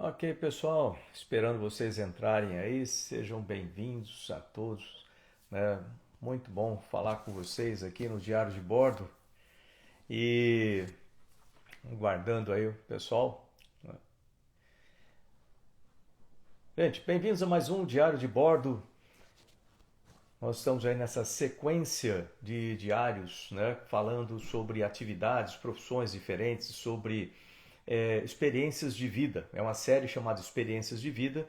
Ok, pessoal, esperando vocês entrarem aí, sejam bem-vindos a todos, né? Muito bom falar com vocês aqui no Diário de Bordo e guardando aí o pessoal. Gente, bem-vindos a mais um Diário de Bordo. Nós estamos aí nessa sequência de diários, né? Falando sobre atividades, profissões diferentes, sobre experiências de vida. É uma série chamada Experiências de Vida,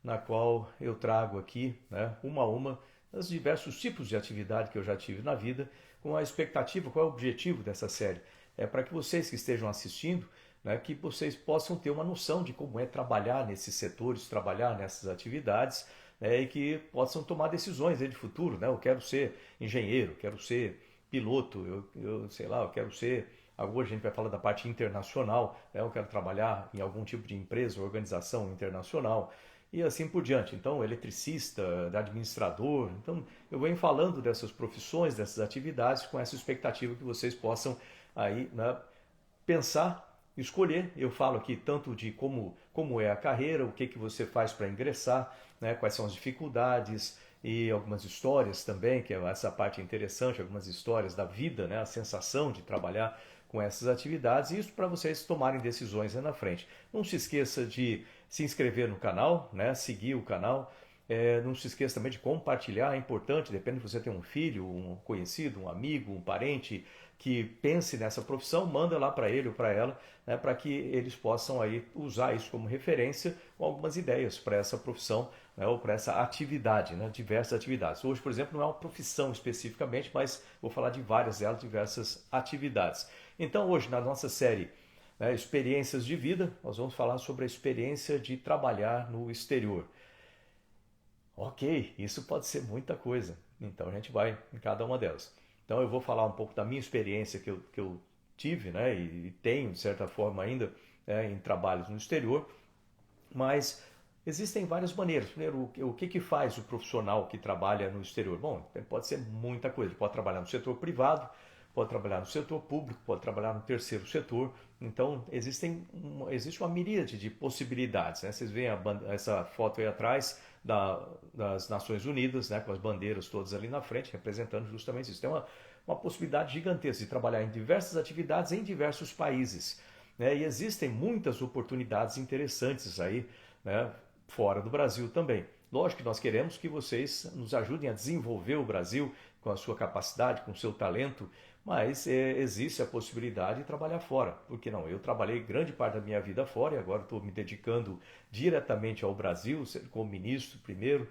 na qual eu trago aqui, né, uma a uma, os diversos tipos de atividade que eu já tive na vida, com a expectativa, qual é o objetivo dessa série? É para que vocês que estejam assistindo, né, que vocês possam ter uma noção de como é trabalhar nesses setores, trabalhar nessas atividades, né, e que possam tomar decisões de futuro. Né? Eu quero ser engenheiro, quero ser piloto, eu sei lá, eu quero ser. Hoje a gente vai falar da parte internacional, né? Eu quero trabalhar em algum tipo de empresa, organização internacional e assim por diante. Então, eletricista, administrador. Então, eu venho falando dessas profissões, dessas atividades, com essa expectativa que vocês possam aí, né, pensar, escolher. Eu falo aqui tanto de como é a carreira, o que, que você faz para ingressar, né, quais são as dificuldades e algumas histórias também, que é essa parte interessante, algumas histórias da vida, né, a sensação de trabalhar com essas atividades, e isso para vocês tomarem decisões aí na frente. Não se esqueça de se inscrever no canal, né, seguir o canal. Não se esqueça também de compartilhar, é importante, depende se você tem um filho, um conhecido, um amigo, um parente que pense nessa profissão, manda lá para ele ou para ela, né, para que eles possam aí usar isso como referência com algumas ideias para essa profissão, né, ou para essa atividade, né, diversas atividades. Hoje, por exemplo, não é uma profissão especificamente, mas vou falar de várias delas, diversas atividades. Então, hoje, na nossa série, né, Experiências de Vida, nós vamos falar sobre a experiência de trabalhar no exterior. Ok, isso pode ser muita coisa. Então a gente vai em cada uma delas. Então eu vou falar um pouco da minha experiência que eu tive, né, e tenho de certa forma ainda, em trabalhos no exterior, mas existem várias maneiras. Primeiro, o que faz o profissional que trabalha no exterior? Bom, pode ser muita coisa. Ele pode trabalhar no setor privado, pode trabalhar no setor público, pode trabalhar no terceiro setor. Então, existe uma miríade de possibilidades. Né? Vocês veem essa foto aí atrás das Nações Unidas, né? Com as bandeiras todas ali na frente, representando justamente isso. Tem uma possibilidade gigantesca de trabalhar em diversas atividades em diversos países. Né? E existem muitas oportunidades interessantes aí, né, fora do Brasil também. Lógico que nós queremos que vocês nos ajudem a desenvolver o Brasil com a sua capacidade, com o seu talento, mas existe a possibilidade de trabalhar fora. Por que não? Eu trabalhei grande parte da minha vida fora e agora estou me dedicando diretamente ao Brasil, como ministro primeiro,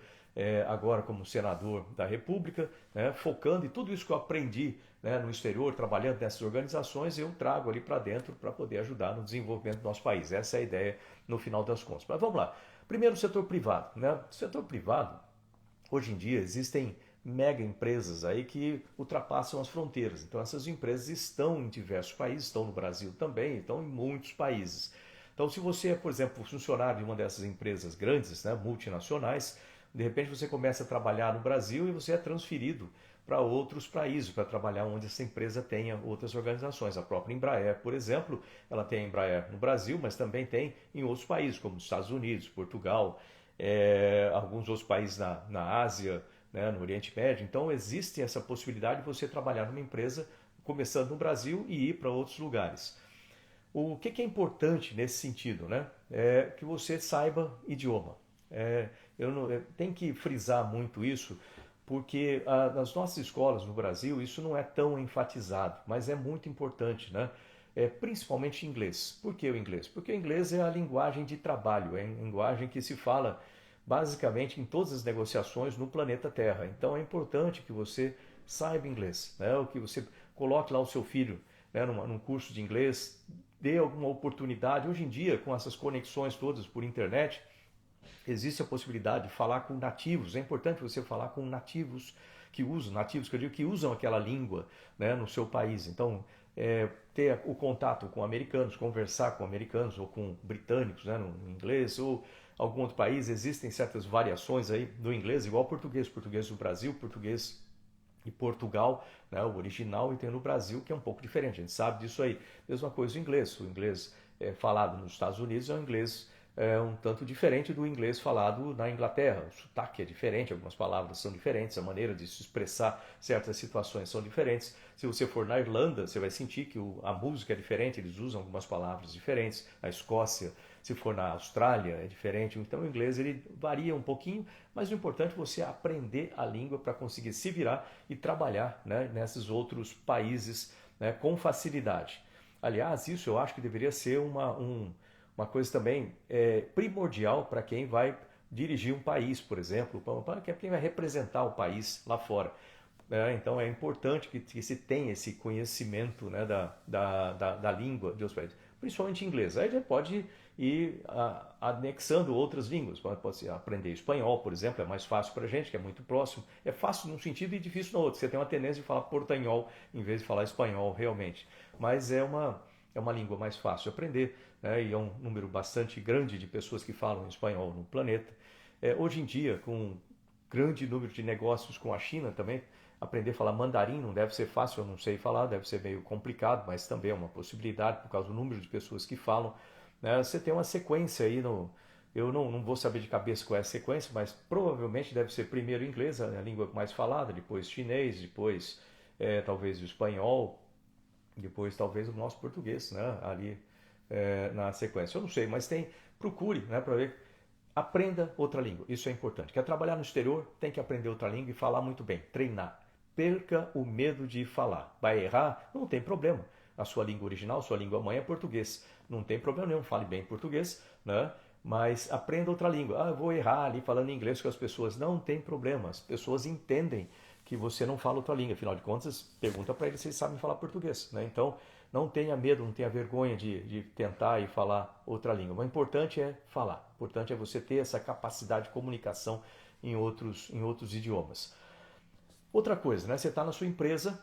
agora como senador da República, né, focando em tudo isso que eu aprendi, né, no exterior, trabalhando nessas organizações, eu trago ali para dentro para poder ajudar no desenvolvimento do nosso país. Essa é a ideia no final das contas. Mas vamos lá. Primeiro, o setor privado. Né? O setor privado, hoje em dia, existem mega empresas aí que ultrapassam as fronteiras. Então essas empresas estão em diversos países, estão no Brasil também, estão em muitos países. Então se você é, por exemplo, funcionário de uma dessas empresas grandes, né, multinacionais, de repente você começa a trabalhar no Brasil e você é transferido para outros países para trabalhar onde essa empresa tenha outras organizações. A própria Embraer, por exemplo, ela tem a Embraer no Brasil, mas também tem em outros países, como os Estados Unidos, Portugal, alguns outros países na Ásia, né, no Oriente Médio. Então existe essa possibilidade de você trabalhar numa empresa começando no Brasil e ir para outros lugares. O que é importante nesse sentido, né? É que você saiba idioma. Eu tenho que frisar muito isso, porque nas nossas escolas no Brasil isso não é tão enfatizado, mas é muito importante, né? Principalmente inglês. Por que o inglês? Porque o inglês é a linguagem de trabalho, é a linguagem que se fala basicamente em todas as negociações no planeta Terra. Então é importante que você saiba inglês, né? O que você coloque lá o seu filho, né, num curso de inglês, dê alguma oportunidade. Hoje em dia, com essas conexões todas por internet, existe a possibilidade de falar com nativos. É importante você falar com nativos nativos que eu digo que usam aquela língua, né, no seu país. Então, ter o contato com americanos, conversar com americanos ou com britânicos, né, no inglês ou algum outro país. Existem certas variações aí do inglês, igual português do Brasil, português e Portugal, né, o original, e tem no Brasil, que é um pouco diferente, a gente sabe disso aí. Mesma coisa o inglês falado nos Estados Unidos é o inglês um tanto diferente do inglês falado na Inglaterra. O sotaque é diferente, algumas palavras são diferentes, a maneira de se expressar certas situações são diferentes. Se você for na Irlanda, você vai sentir que a música é diferente, eles usam algumas palavras diferentes. Na Escócia, se for na Austrália, é diferente. Então o inglês ele varia um pouquinho, mas o importante é você aprender a língua para conseguir se virar e trabalhar, né, nesses outros países, né, com facilidade. Aliás, isso eu acho que deveria ser uma coisa também primordial para quem vai dirigir um país, por exemplo, para quem vai representar o país lá fora. Então é importante que se tenha esse conhecimento, né, da língua de outros países, principalmente inglês. Aí já pode ir anexando outras línguas. Pode aprender espanhol, por exemplo, é mais fácil para a gente, que é muito próximo. É fácil num sentido e difícil no outro. Você tem uma tendência de falar portanhol em vez de falar espanhol, realmente. Mas é uma língua mais fácil de aprender, né? E é um número bastante grande de pessoas que falam espanhol no planeta. Hoje em dia, com um grande número de negócios com a China também, aprender a falar mandarim não deve ser fácil, eu não sei falar, deve ser meio complicado, mas também é uma possibilidade por causa do número de pessoas que falam, né? Você tem uma sequência aí eu não vou saber de cabeça qual é a sequência, mas provavelmente deve ser primeiro inglês, a língua mais falada, depois chinês, depois talvez o espanhol, depois talvez o nosso português, né? Ali na sequência. Eu não sei, mas procure, né, para ver. Aprenda outra língua, isso é importante. Quer trabalhar no exterior, tem que aprender outra língua e falar muito bem, treinar. Perca o medo de falar. Vai errar? Não tem problema. A sua língua original, sua língua mãe é português. Não tem problema nenhum, fale bem português, né? Mas aprenda outra língua. Eu vou errar ali falando inglês com as pessoas. Não tem problema, as pessoas entendem que você não fala outra língua. Afinal de contas, pergunta para eles se eles sabem falar português, né? Então, não tenha medo, não tenha vergonha de tentar e falar outra língua. O importante é falar. O importante é você ter essa capacidade de comunicação em outros idiomas. Outra coisa, né? Você está na sua empresa,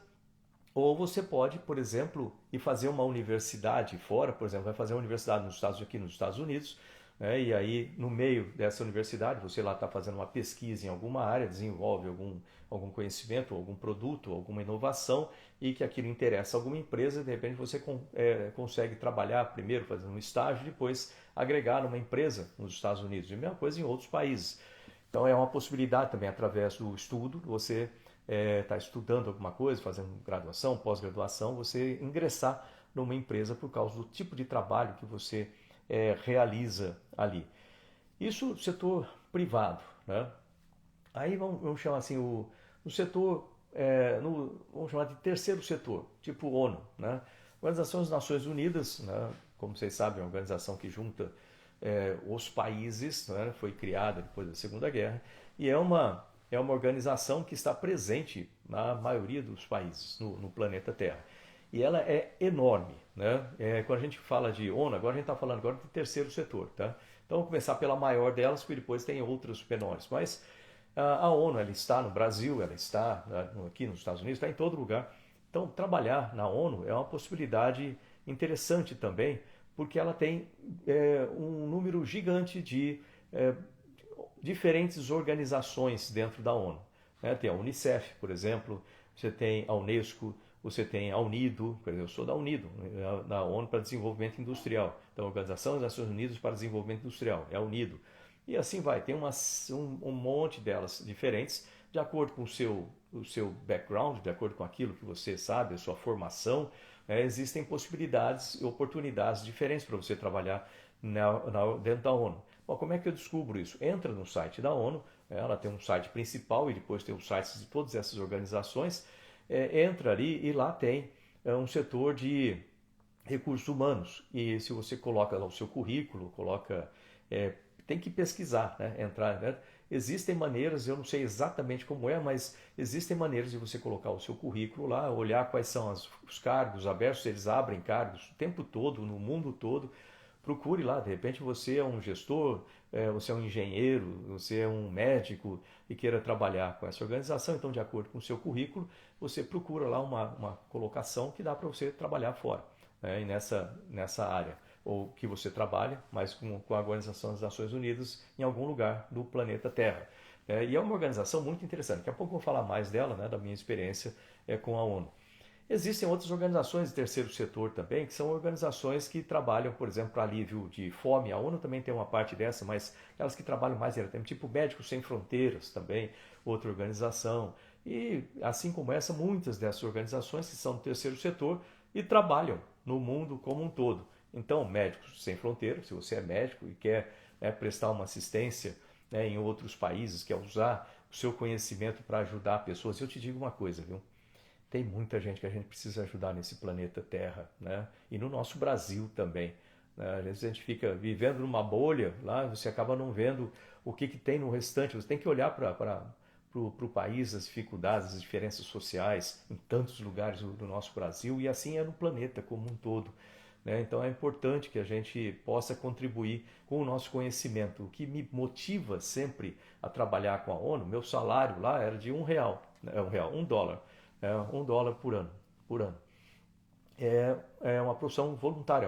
ou você pode, por exemplo, ir fazer uma universidade fora, por exemplo, vai fazer uma universidade aqui nos Estados Unidos, né? E aí, no meio dessa universidade, você lá está fazendo uma pesquisa em alguma área, desenvolve algum conhecimento, algum produto, alguma inovação, e que aquilo interessa a alguma empresa, e de repente você consegue trabalhar primeiro fazendo um estágio, depois agregar numa empresa nos Estados Unidos, e a mesma coisa em outros países. Então é uma possibilidade também, através do estudo, você está estudando alguma coisa, fazendo graduação, pós-graduação, você ingressar numa empresa por causa do tipo de trabalho que você realiza ali. Isso no setor privado, né? Aí vamos chamar assim, no setor, vamos chamar de terceiro setor, tipo ONU, né? Organização das Nações Unidas, né? Como vocês sabem, é uma organização que junta os países, né? Foi criada depois da Segunda Guerra, e é uma organização que está presente na maioria dos países no planeta Terra. E ela é enorme, né? Quando a gente fala de ONU, agora a gente está falando agora do terceiro setor, tá? Então vamos começar pela maior delas, porque depois tem outras menores. Mas a ONU, ela está no Brasil, ela está aqui nos Estados Unidos, está em todo lugar. Então trabalhar na ONU é uma possibilidade interessante também, porque ela tem um número gigante de diferentes organizações dentro da ONU, né? Tem a Unicef, por exemplo, você tem a Unesco, você tem a UNIDO, eu sou da UNIDO, da ONU para Desenvolvimento Industrial, então a Organização das Nações Unidas para Desenvolvimento Industrial, é a UNIDO. E assim vai, tem um monte delas diferentes, de acordo com o seu background, de acordo com aquilo que você sabe, a sua formação, existem possibilidades e oportunidades diferentes para você trabalhar dentro da ONU. Bom, como é que eu descubro isso? Entra no site da ONU, ela tem um site principal e depois tem os sites de todas essas organizações, entra ali e lá tem um setor de recursos humanos. E se você coloca lá o seu currículo, tem que pesquisar, né? Entrar, né? Existem maneiras, eu não sei exatamente como mas existem maneiras de você colocar o seu currículo lá, olhar quais são os cargos abertos, eles abrem cargos o tempo todo, no mundo todo. Procure lá, de repente você é um gestor, você é um engenheiro, você é um médico e queira trabalhar com essa organização, então de acordo com o seu currículo, você procura lá uma colocação que dá para você trabalhar fora, né? E nessa área, ou que você trabalha, mas com a Organização das Nações Unidas em algum lugar do planeta Terra. E é uma organização muito interessante, daqui a pouco eu vou falar mais dela, né, da minha experiência com a ONU. Existem outras organizações de terceiro setor também, que são organizações que trabalham, por exemplo, para alívio de fome. A ONU também tem uma parte dessa, mas elas que trabalham mais diretamente, tipo Médicos Sem Fronteiras também, outra organização. E assim como essa, muitas dessas organizações que são do terceiro setor e trabalham no mundo como um todo. Então, Médicos Sem Fronteiras, se você é médico e quer, né, prestar uma assistência, né, em outros países, quer usar o seu conhecimento para ajudar pessoas, eu te digo uma coisa, viu? Tem muita gente que a gente precisa ajudar nesse planeta Terra, né? E no nosso Brasil também, né? Às vezes a gente fica vivendo numa bolha, lá você acaba não vendo o que tem no restante. Você tem que olhar para o país, as dificuldades, as diferenças sociais em tantos lugares do nosso Brasil, e assim é no planeta como um todo, né? Então é importante que a gente possa contribuir com o nosso conhecimento. O que me motiva sempre a trabalhar com a ONU, meu salário lá era de R$ 1, né? $1, $1 por ano. É uma profissão voluntária,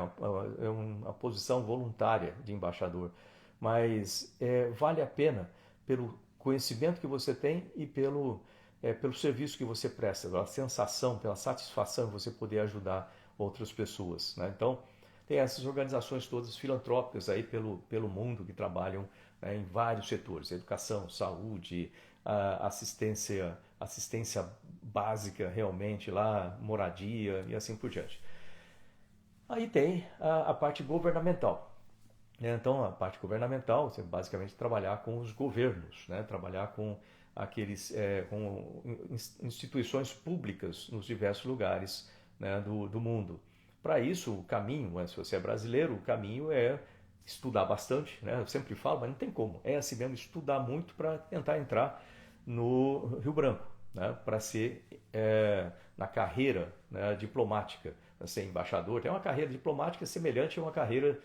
é uma posição voluntária de embaixador, mas vale a pena pelo conhecimento que você tem e pelo serviço que você presta, pela sensação, pela satisfação de você poder ajudar outras pessoas, né? Então, tem essas organizações todas filantrópicas aí pelo mundo que trabalham, né, em vários setores: educação, saúde, assistência básica realmente lá, moradia e assim por diante. Aí tem a parte governamental, né? Então, a parte governamental, você basicamente trabalhar com os governos, né? Trabalhar com com instituições públicas nos diversos lugares, né, do mundo. Para isso, o caminho, né, se você é brasileiro, o caminho é estudar bastante, né? Eu sempre falo, mas não tem como. É assim mesmo, estudar muito para tentar entrar no Rio Branco, né? Para ser na carreira, né, diplomática, ser embaixador. Tem uma carreira diplomática semelhante a uma carreira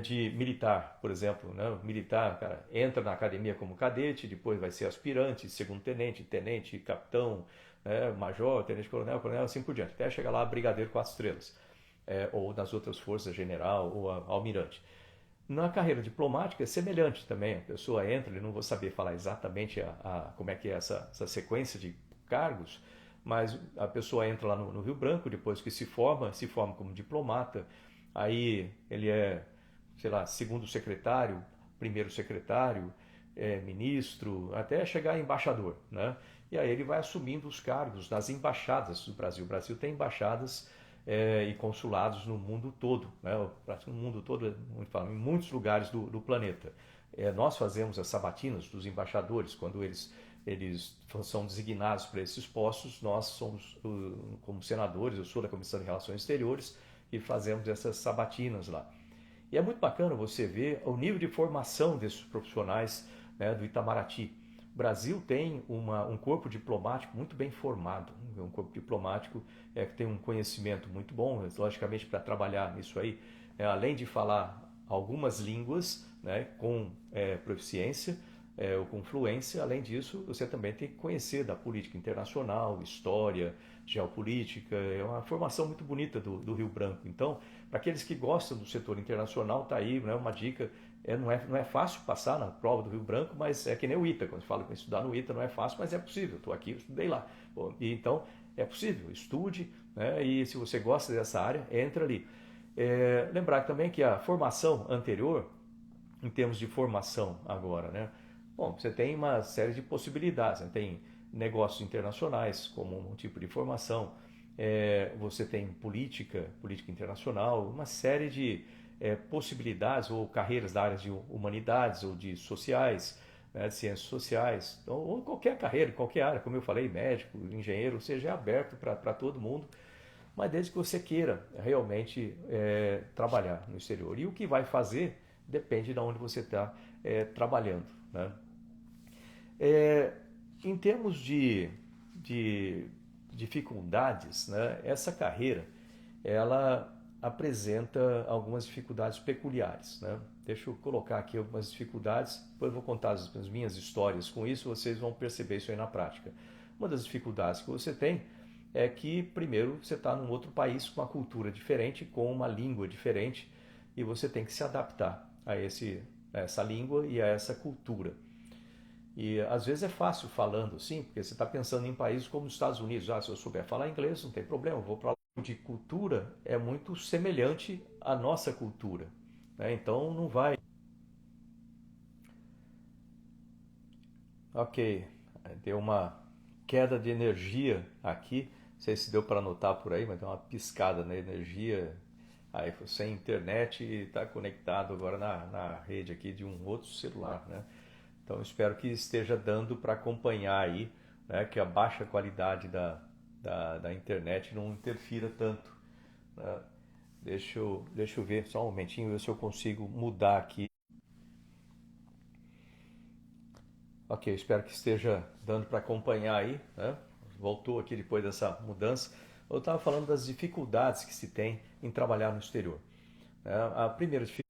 de militar, por exemplo, né? O militar, cara, entra na academia como cadete, depois vai ser aspirante, segundo tenente, tenente, capitão, né? Major, tenente coronel, coronel, assim por diante, até chegar lá brigadeiro 4 estrelas, ou nas outras forças general ou almirante. Na carreira diplomática é semelhante também. A pessoa entra, eu não vou saber falar exatamente como é que é essa sequência de cargos, mas a pessoa entra lá no Rio Branco, depois que se forma como diplomata, aí ele é, sei lá, segundo secretário, primeiro secretário, ministro, até chegar a embaixador, né? E aí ele vai assumindo os cargos nas embaixadas do Brasil. O Brasil tem embaixadas e consulados no mundo todo, né? No mundo todo, em muitos lugares do planeta. Nós fazemos as sabatinas dos embaixadores, quando eles são designados para esses postos. Nós somos, como senadores, eu sou da Comissão de Relações Exteriores, e fazemos essas sabatinas lá. E é muito bacana você ver o nível de formação desses profissionais, né, do Itamaraty. O Brasil tem um corpo diplomático muito bem formado, um corpo diplomático que tem um conhecimento muito bom, logicamente, para trabalhar nisso aí, além de falar algumas línguas, né, com proficiência, ou com fluência. Além disso, você também tem que conhecer da política internacional, história, geopolítica. É uma formação muito bonita do Rio Branco. Então, para aqueles que gostam do setor internacional, tá aí, né, uma dica. Não é fácil passar na prova do Rio Branco, mas é que nem o ITA. Quando você fala que estudar no ITA não é fácil, mas é possível. Estou aqui, eu estudei lá. E então, é possível. Estude, né, e se você gosta dessa área, entra ali. Lembrar também que a formação anterior, em termos de formação agora, né? Bom, você tem uma série de possibilidades, né? Tem negócios internacionais como um tipo de formação, você tem política internacional, uma série de possibilidades ou carreiras da área de humanidades ou de sociais, né, de ciências sociais, então, ou qualquer carreira, qualquer área, como eu falei, médico, engenheiro, seja, é aberto para todo mundo, mas desde que você queira realmente trabalhar no exterior. E o que vai fazer depende de onde você está trabalhando, né? Em termos de dificuldades, né, essa carreira ela apresenta algumas dificuldades peculiares, né? Deixa eu colocar aqui algumas dificuldades, depois eu vou contar as minhas histórias com isso, vocês vão perceber isso aí na prática. Uma das dificuldades que você tem é que, primeiro, você está num outro país com uma cultura diferente, com uma língua diferente, e você tem que se adaptar a essa língua e a essa cultura. E às vezes é fácil falando, sim, porque você está pensando em países como os Estados Unidos. Ah, se eu souber falar inglês, não tem problema, eu vou para lá. De cultura é muito semelhante à nossa cultura, né? Então não vai. Ok, deu uma queda de energia aqui. Não sei se deu para notar por aí, mas deu uma piscada na energia. Aí foi sem internet e está conectado agora na rede aqui de um outro celular, né? Então espero que esteja dando para acompanhar aí, né? Que a baixa qualidade da internet não interfira tanto, né? Deixa eu ver só um momentinho, ver se eu consigo mudar aqui. Ok, espero que esteja dando para acompanhar aí, né? Voltou aqui depois dessa mudança. Eu estava falando das dificuldades que se tem em trabalhar no exterior, né? A primeira dificuldade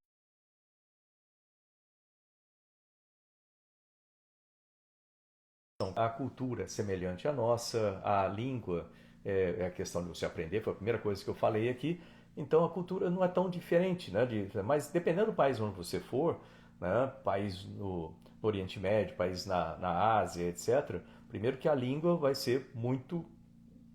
é a cultura é semelhante à nossa, a língua é a questão de você aprender, foi a primeira coisa que eu falei aqui. Então a cultura não é tão diferente, né? Mas dependendo do país onde você for, né? País no Oriente Médio, país na Ásia, etc. Primeiro que a língua vai ser muito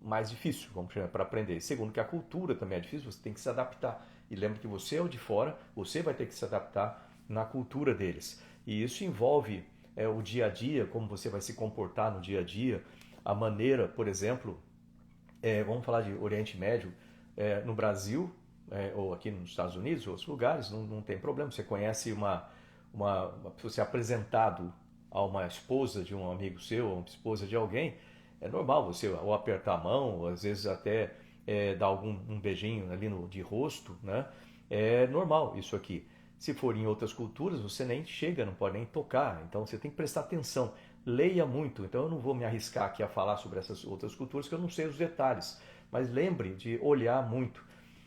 mais difícil, vamos chamar, para aprender. Segundo, que a cultura também é difícil, você tem que se adaptar. E lembra que você é o de fora, você vai ter que se adaptar na cultura deles. E isso envolve o dia a dia, como você vai se comportar no dia a dia, a maneira, por exemplo, vamos falar de Oriente Médio, no Brasil, ou aqui nos Estados Unidos, ou outros lugares, não tem problema. Você conhece você é apresentado a uma esposa de um amigo seu, ou uma esposa de alguém, é normal você ou apertar a mão, ou às vezes até dar um beijinho ali de rosto, né? É normal isso aqui. Se for em outras culturas, você nem chega, não pode nem tocar. Então você tem que prestar atenção. Leia muito. Então eu não vou me arriscar aqui a falar sobre essas outras culturas, que eu não sei os detalhes. Mas lembre de olhar muito,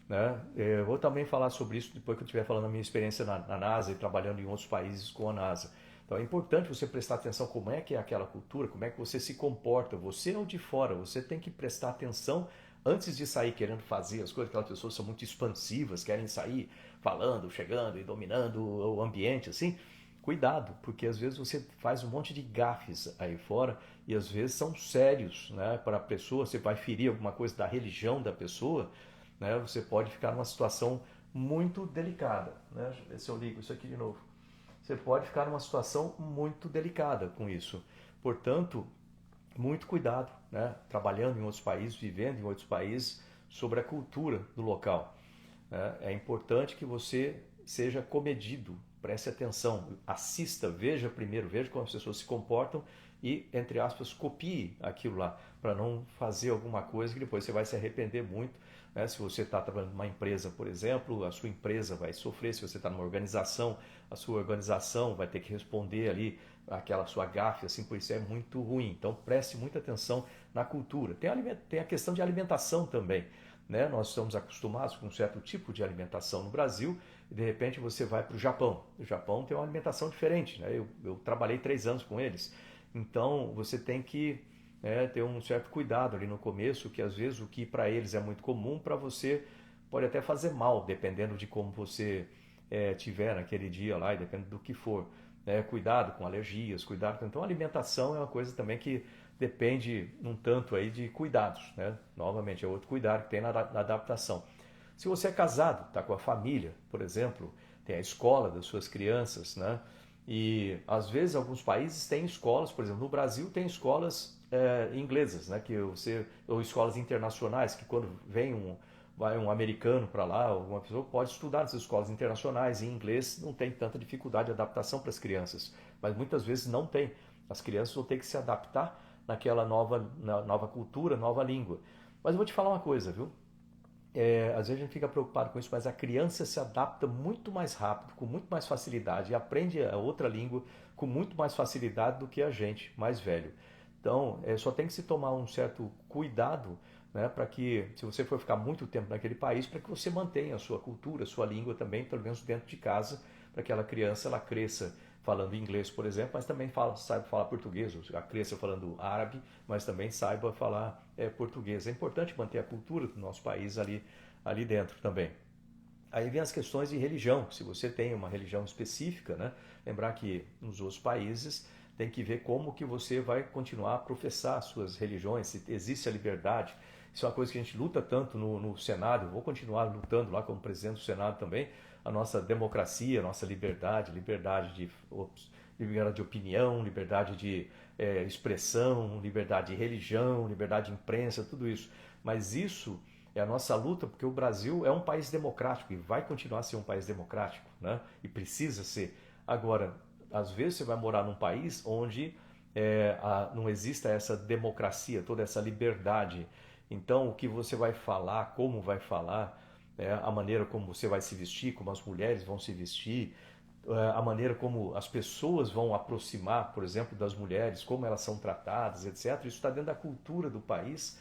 né? Eu vou também falar sobre isso depois que eu estiver falando da minha experiência na NASA e trabalhando em outros países com a NASA. Então é importante você prestar atenção como é que é aquela cultura, como é que você se comporta. Você é o de fora, você tem que prestar atenção antes de sair querendo fazer as coisas. Aquelas pessoas são muito expansivas, querem sair falando, chegando e dominando o ambiente, assim. Cuidado, porque às vezes você faz um monte de gafes aí fora e às vezes são sérios, né? Para a pessoa, você vai ferir alguma coisa da religião da pessoa, né? Você pode ficar numa situação muito delicada, né? Deixa eu ver se eu ligo isso aqui de novo. Você pode ficar numa situação muito delicada com isso. Portanto, muito cuidado, né? Trabalhando em outros países, vivendo em outros países, sobre a cultura do local, né? É importante que você seja comedido, preste atenção, assista, veja primeiro, veja como as pessoas se comportam e, entre aspas, copie aquilo lá, para não fazer alguma coisa que depois você vai se arrepender muito, né? Se você está trabalhando numa empresa, por exemplo, a sua empresa vai sofrer. Se você está numa organização, a sua organização vai ter que responder ali aquela sua gafe, assim, por isso é muito ruim. Então preste muita atenção na cultura. Tem a questão de alimentação também, né? Nós estamos acostumados com um certo tipo de alimentação no Brasil e de repente você vai para o Japão. O Japão tem uma alimentação diferente, né? Eu trabalhei 3 anos com eles. Então você tem que ter um certo cuidado ali no começo, que às vezes o que para eles é muito comum, para você pode até fazer mal, dependendo de como você tiver naquele dia lá e dependendo do que for. Cuidado com alergias, cuidado. Então a alimentação é uma coisa também que depende um tanto aí de cuidados, né? Novamente, é outro cuidado que tem na adaptação. Se você é casado, está com a família, por exemplo, tem a escola das suas crianças, né? E às vezes alguns países têm escolas, por exemplo, no Brasil tem escolas inglesas, né? Ou escolas internacionais, que quando vai um americano para lá, alguma pessoa pode estudar nessas escolas internacionais em inglês, não tem tanta dificuldade de adaptação para as crianças, mas muitas vezes não tem. As crianças vão ter que se adaptar naquela nova cultura, nova língua. Mas eu vou te falar uma coisa, viu? Às vezes a gente fica preocupado com isso, mas a criança se adapta muito mais rápido, com muito mais facilidade, e aprende a outra língua com muito mais facilidade do que a gente, mais velho. Então, só tem que se tomar um certo cuidado, né, para que, se você for ficar muito tempo naquele país, para que você mantenha a sua cultura, a sua língua também, pelo menos dentro de casa, para que aquela criança ela cresça falando inglês, por exemplo, mas também saiba falar português, a cresça falando árabe, mas também saiba falar português. É importante manter a cultura do nosso país ali dentro também. Aí vem as questões de religião, se você tem uma religião específica, né? Lembrar que nos outros países tem que ver como que você vai continuar a professar as suas religiões, se existe a liberdade. Isso é uma coisa que a gente luta tanto no Senado, eu vou continuar lutando lá como presidente do Senado também, a nossa democracia, a nossa liberdade, liberdade de opinião, liberdade de expressão, liberdade de religião, liberdade de imprensa, tudo isso. Mas isso é a nossa luta, porque o Brasil é um país democrático e vai continuar a ser um país democrático, né? E precisa ser. Agora, às vezes você vai morar num país onde não exista essa democracia, toda essa liberdade. Então, o que você vai falar, como vai falar, a maneira como você vai se vestir, como as mulheres vão se vestir, a maneira como as pessoas vão aproximar, por exemplo, das mulheres, como elas são tratadas, etc. Isso está dentro da cultura do país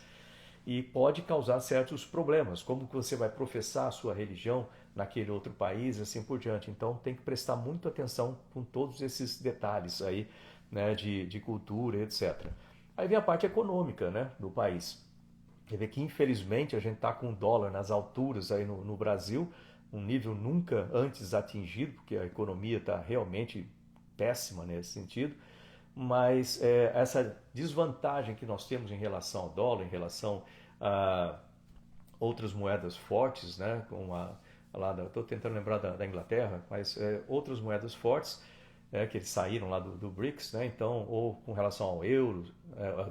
e pode causar certos problemas, como que você vai professar a sua religião naquele outro país e assim por diante. Então tem que prestar muito atenção com todos esses detalhes aí, né, de cultura, etc. Aí vem a parte econômica, né, do país. Quer ver que infelizmente a gente está com o dólar nas alturas aí no Brasil, um nível nunca antes atingido, porque a economia está realmente péssima nesse sentido, mas essa desvantagem que nós temos em relação ao dólar, em relação a outras moedas fortes, né, como estou tentando lembrar da Inglaterra, mas outras moedas fortes, que eles saíram lá do BRICS, né, então, ou com relação ao euro,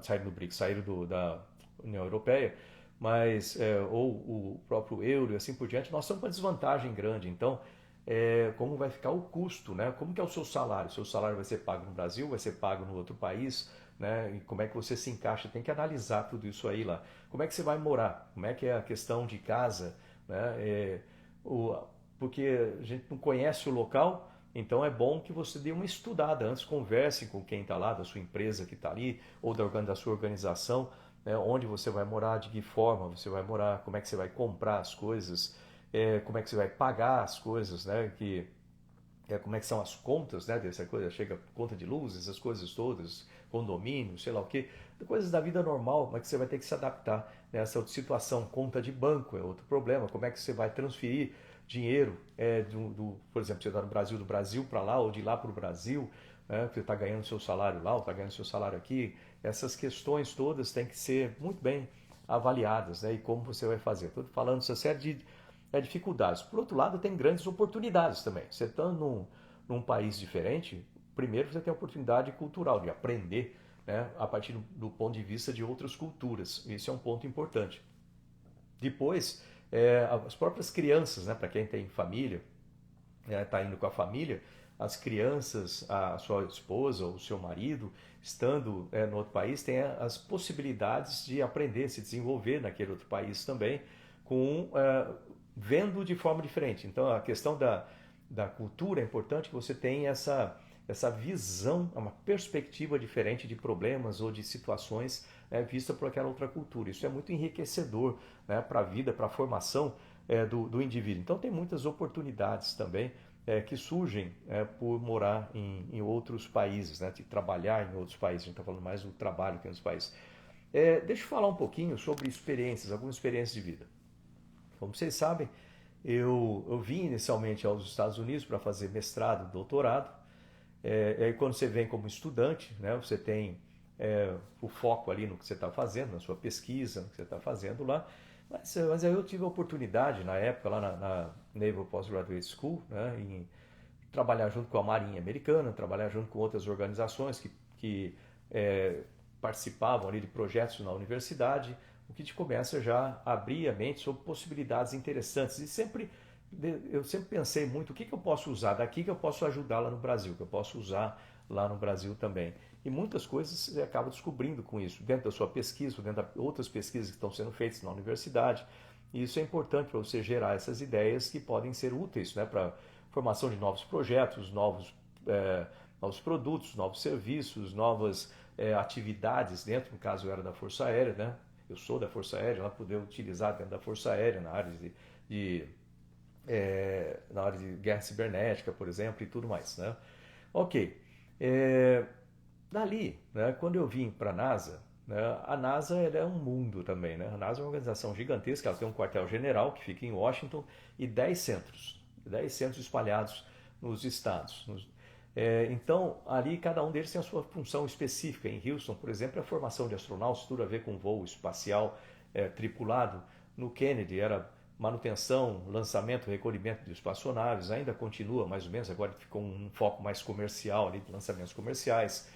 saíram do BRICS, saíram da União Europeia, mas ou o próprio euro e assim por diante, nós estamos com uma desvantagem grande. Então, como vai ficar o custo, né? Como que é o seu salário? O seu salário vai ser pago no Brasil, vai ser pago no outro país, né? E como é que você se encaixa? Tem que analisar tudo isso aí lá. Como é que você vai morar? Como é que é a questão de casa, né? Porque a gente não conhece o local, então é bom que você dê uma estudada antes, converse com quem está lá, da sua empresa que está ali, ou da sua organização, né? Onde você vai morar, de que forma você vai morar, como é que você vai comprar as coisas, como é que você vai pagar as coisas, né? Como é que são as contas, né? Dessa coisa, chega conta de luz, essas coisas todas, condomínio, sei lá o quê, coisas da vida normal, mas que você vai ter que se adaptar nessa outra situação. Conta de banco é outro problema, como é que você vai transferir dinheiro, por exemplo, você está no Brasil, do Brasil para lá, ou de lá para o Brasil, né? Você está ganhando seu salário lá, ou está ganhando seu salário aqui. Essas questões todas têm que ser muito bem avaliadas, né? E como você vai fazer. Estou falando essa série de dificuldades. Por outro lado, tem grandes oportunidades também. Você estando num país diferente, primeiro você tem a oportunidade cultural de aprender, né, a partir do ponto de vista de outras culturas. Isso é um ponto importante. Depois, as próprias crianças, né, para quem tem família, está indo com a família, as crianças, a sua esposa ou o seu marido, estando no outro país, tem as possibilidades de aprender, se desenvolver naquele outro país também, vendo de forma diferente. Então, a questão da cultura é importante que você tenha essa visão, uma perspectiva diferente de problemas ou de situações, né, vista por aquela outra cultura. Isso é muito enriquecedor, né, para a vida, para a formação do indivíduo. Então, tem muitas oportunidades também que surgem por morar em outros países, né, de trabalhar em outros países. A gente está falando mais do trabalho que nos países. Deixa eu falar um pouquinho sobre experiências, algumas experiências de vida. Como vocês sabem, eu vim inicialmente aos Estados Unidos para fazer mestrado, doutorado. Aí quando você vem como estudante, né, você tem o foco ali no que você está fazendo, na sua pesquisa, no que você está fazendo lá. Mas aí eu tive a oportunidade, na época, lá na Naval Postgraduate School, né, em trabalhar junto com a Marinha Americana, trabalhar junto com outras organizações que participavam ali de projetos na universidade, o que te começa já a abrir a mente sobre possibilidades interessantes. E eu sempre pensei muito, o que eu posso usar daqui que eu posso ajudar lá no Brasil, que eu posso usar lá no Brasil também. E muitas coisas você acaba descobrindo com isso, dentro da sua pesquisa, dentro de outras pesquisas que estão sendo feitas na universidade. E isso é importante para você gerar essas ideias que podem ser úteis, né, para a formação de novos projetos, novos produtos, novos serviços, novas atividades dentro, no caso eu era da Força Aérea, né? Eu sou da Força Aérea, lá poder utilizar dentro da Força Aérea na área na área de guerra cibernética, por exemplo, e tudo mais, né? Ok. Dali, né, quando eu vim para a NASA, né, a NASA ela é um mundo também, né? A NASA é uma organização gigantesca, ela tem um quartel-general que fica em Washington e 10 centros espalhados nos estados. Então, ali cada um deles tem a sua função específica. Em Houston, por exemplo, a formação de astronautas, tudo a ver com voo espacial tripulado. No Kennedy era manutenção, lançamento, recolhimento de espaçonaves, ainda continua mais ou menos, agora ficou um foco mais comercial ali, de lançamentos comerciais.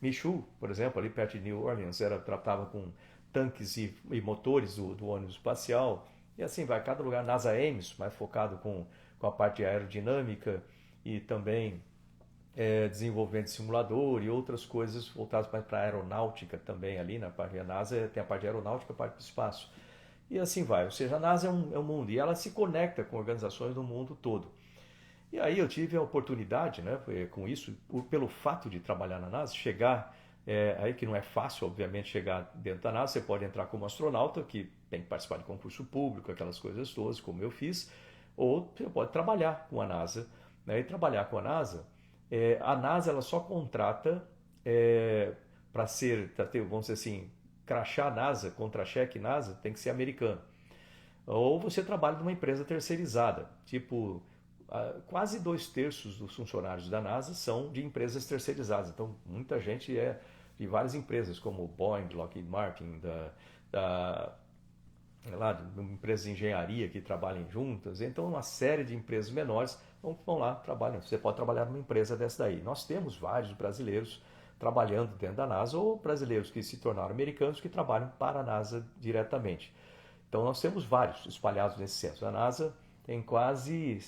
Michoud, por exemplo, ali perto de New Orleans, tratava com tanques e motores do ônibus espacial. E assim vai, cada lugar. NASA Ames, mais focado com a parte aerodinâmica e também desenvolvimento de simulador e outras coisas voltadas mais para a aeronáutica também ali na parte da NASA. Tem a parte aeronáutica e a parte do espaço. E assim vai, ou seja, a NASA é um mundo e ela se conecta com organizações do mundo todo. E aí eu tive a oportunidade, né, com isso, pelo fato de trabalhar na NASA, chegar, aí que não é fácil, obviamente, chegar dentro da NASA, você pode entrar como astronauta, que tem que participar de concurso público, aquelas coisas todas, como eu fiz, ou você pode trabalhar com a NASA. Né, e trabalhar com a NASA ela só contrata para ter, vamos dizer assim, crachá NASA, contra-cheque NASA, tem que ser americano. Ou você trabalha numa empresa terceirizada, tipo, quase 2/3 dos funcionários da NASA são de empresas terceirizadas. Então, muita gente é de várias empresas, como Boeing, Lockheed Martin, lá, de empresas de engenharia que trabalhem juntas. Então, uma série de empresas menores vão lá, trabalham. Você pode trabalhar numa empresa dessa daí. Nós temos vários brasileiros trabalhando dentro da NASA ou brasileiros que se tornaram americanos que trabalham para a NASA diretamente. Então, nós temos vários espalhados nesse centro. A NASA tem quase,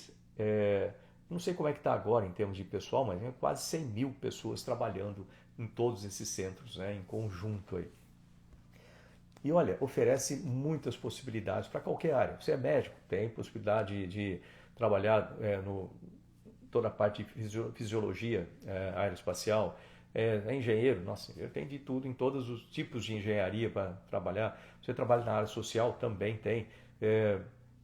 não sei como é que está agora em termos de pessoal, mas tem quase 100 mil pessoas trabalhando em todos esses centros, né, em conjunto aí. E olha, oferece muitas possibilidades para qualquer área. Você é médico, tem possibilidade de trabalhar no toda a parte de fisiologia aeroespacial. É engenheiro, nossa, tem de tudo em todos os tipos de engenharia para trabalhar. Você trabalha na área social, também tem.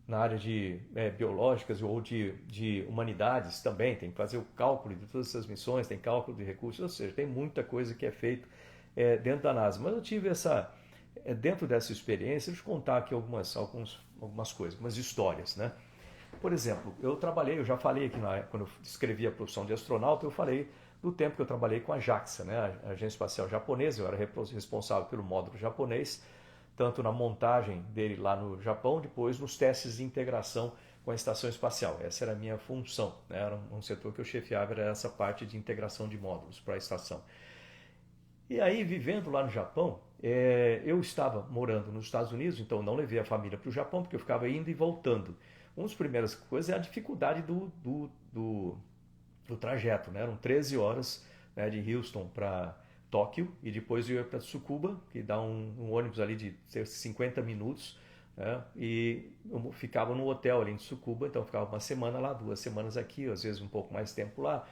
Na área de biológicas ou de humanidades também, tem que fazer o cálculo de todas essas missões, tem cálculo de recursos, ou seja, tem muita coisa que é feito dentro da NASA. Mas eu tive dentro dessa experiência, deixa eu contar aqui algumas coisas, algumas histórias, né? Por exemplo, eu já falei aqui quando eu descrevi a profissão de astronauta, eu falei do tempo que eu trabalhei com a JAXA, né, a Agência Espacial Japonesa. Eu era responsável pelo módulo japonês, tanto na montagem dele lá no Japão, depois nos testes de integração com a estação espacial. Essa era a minha função, né? Era um setor que eu chefiava, era essa parte de integração de módulos para a estação. E aí, vivendo lá no Japão, eu estava morando nos Estados Unidos, então não levei a família para o Japão, porque eu ficava indo e voltando. Uma das primeiras coisas é a dificuldade do trajeto, né? Eram 13 horas, né, de Houston para Tóquio, e depois eu ia para Tsukuba, que dá um ônibus ali de 50 minutos, né? E eu ficava no hotel ali em Tsukuba, então eu ficava uma semana lá, 2 semanas aqui, às vezes um pouco mais tempo lá.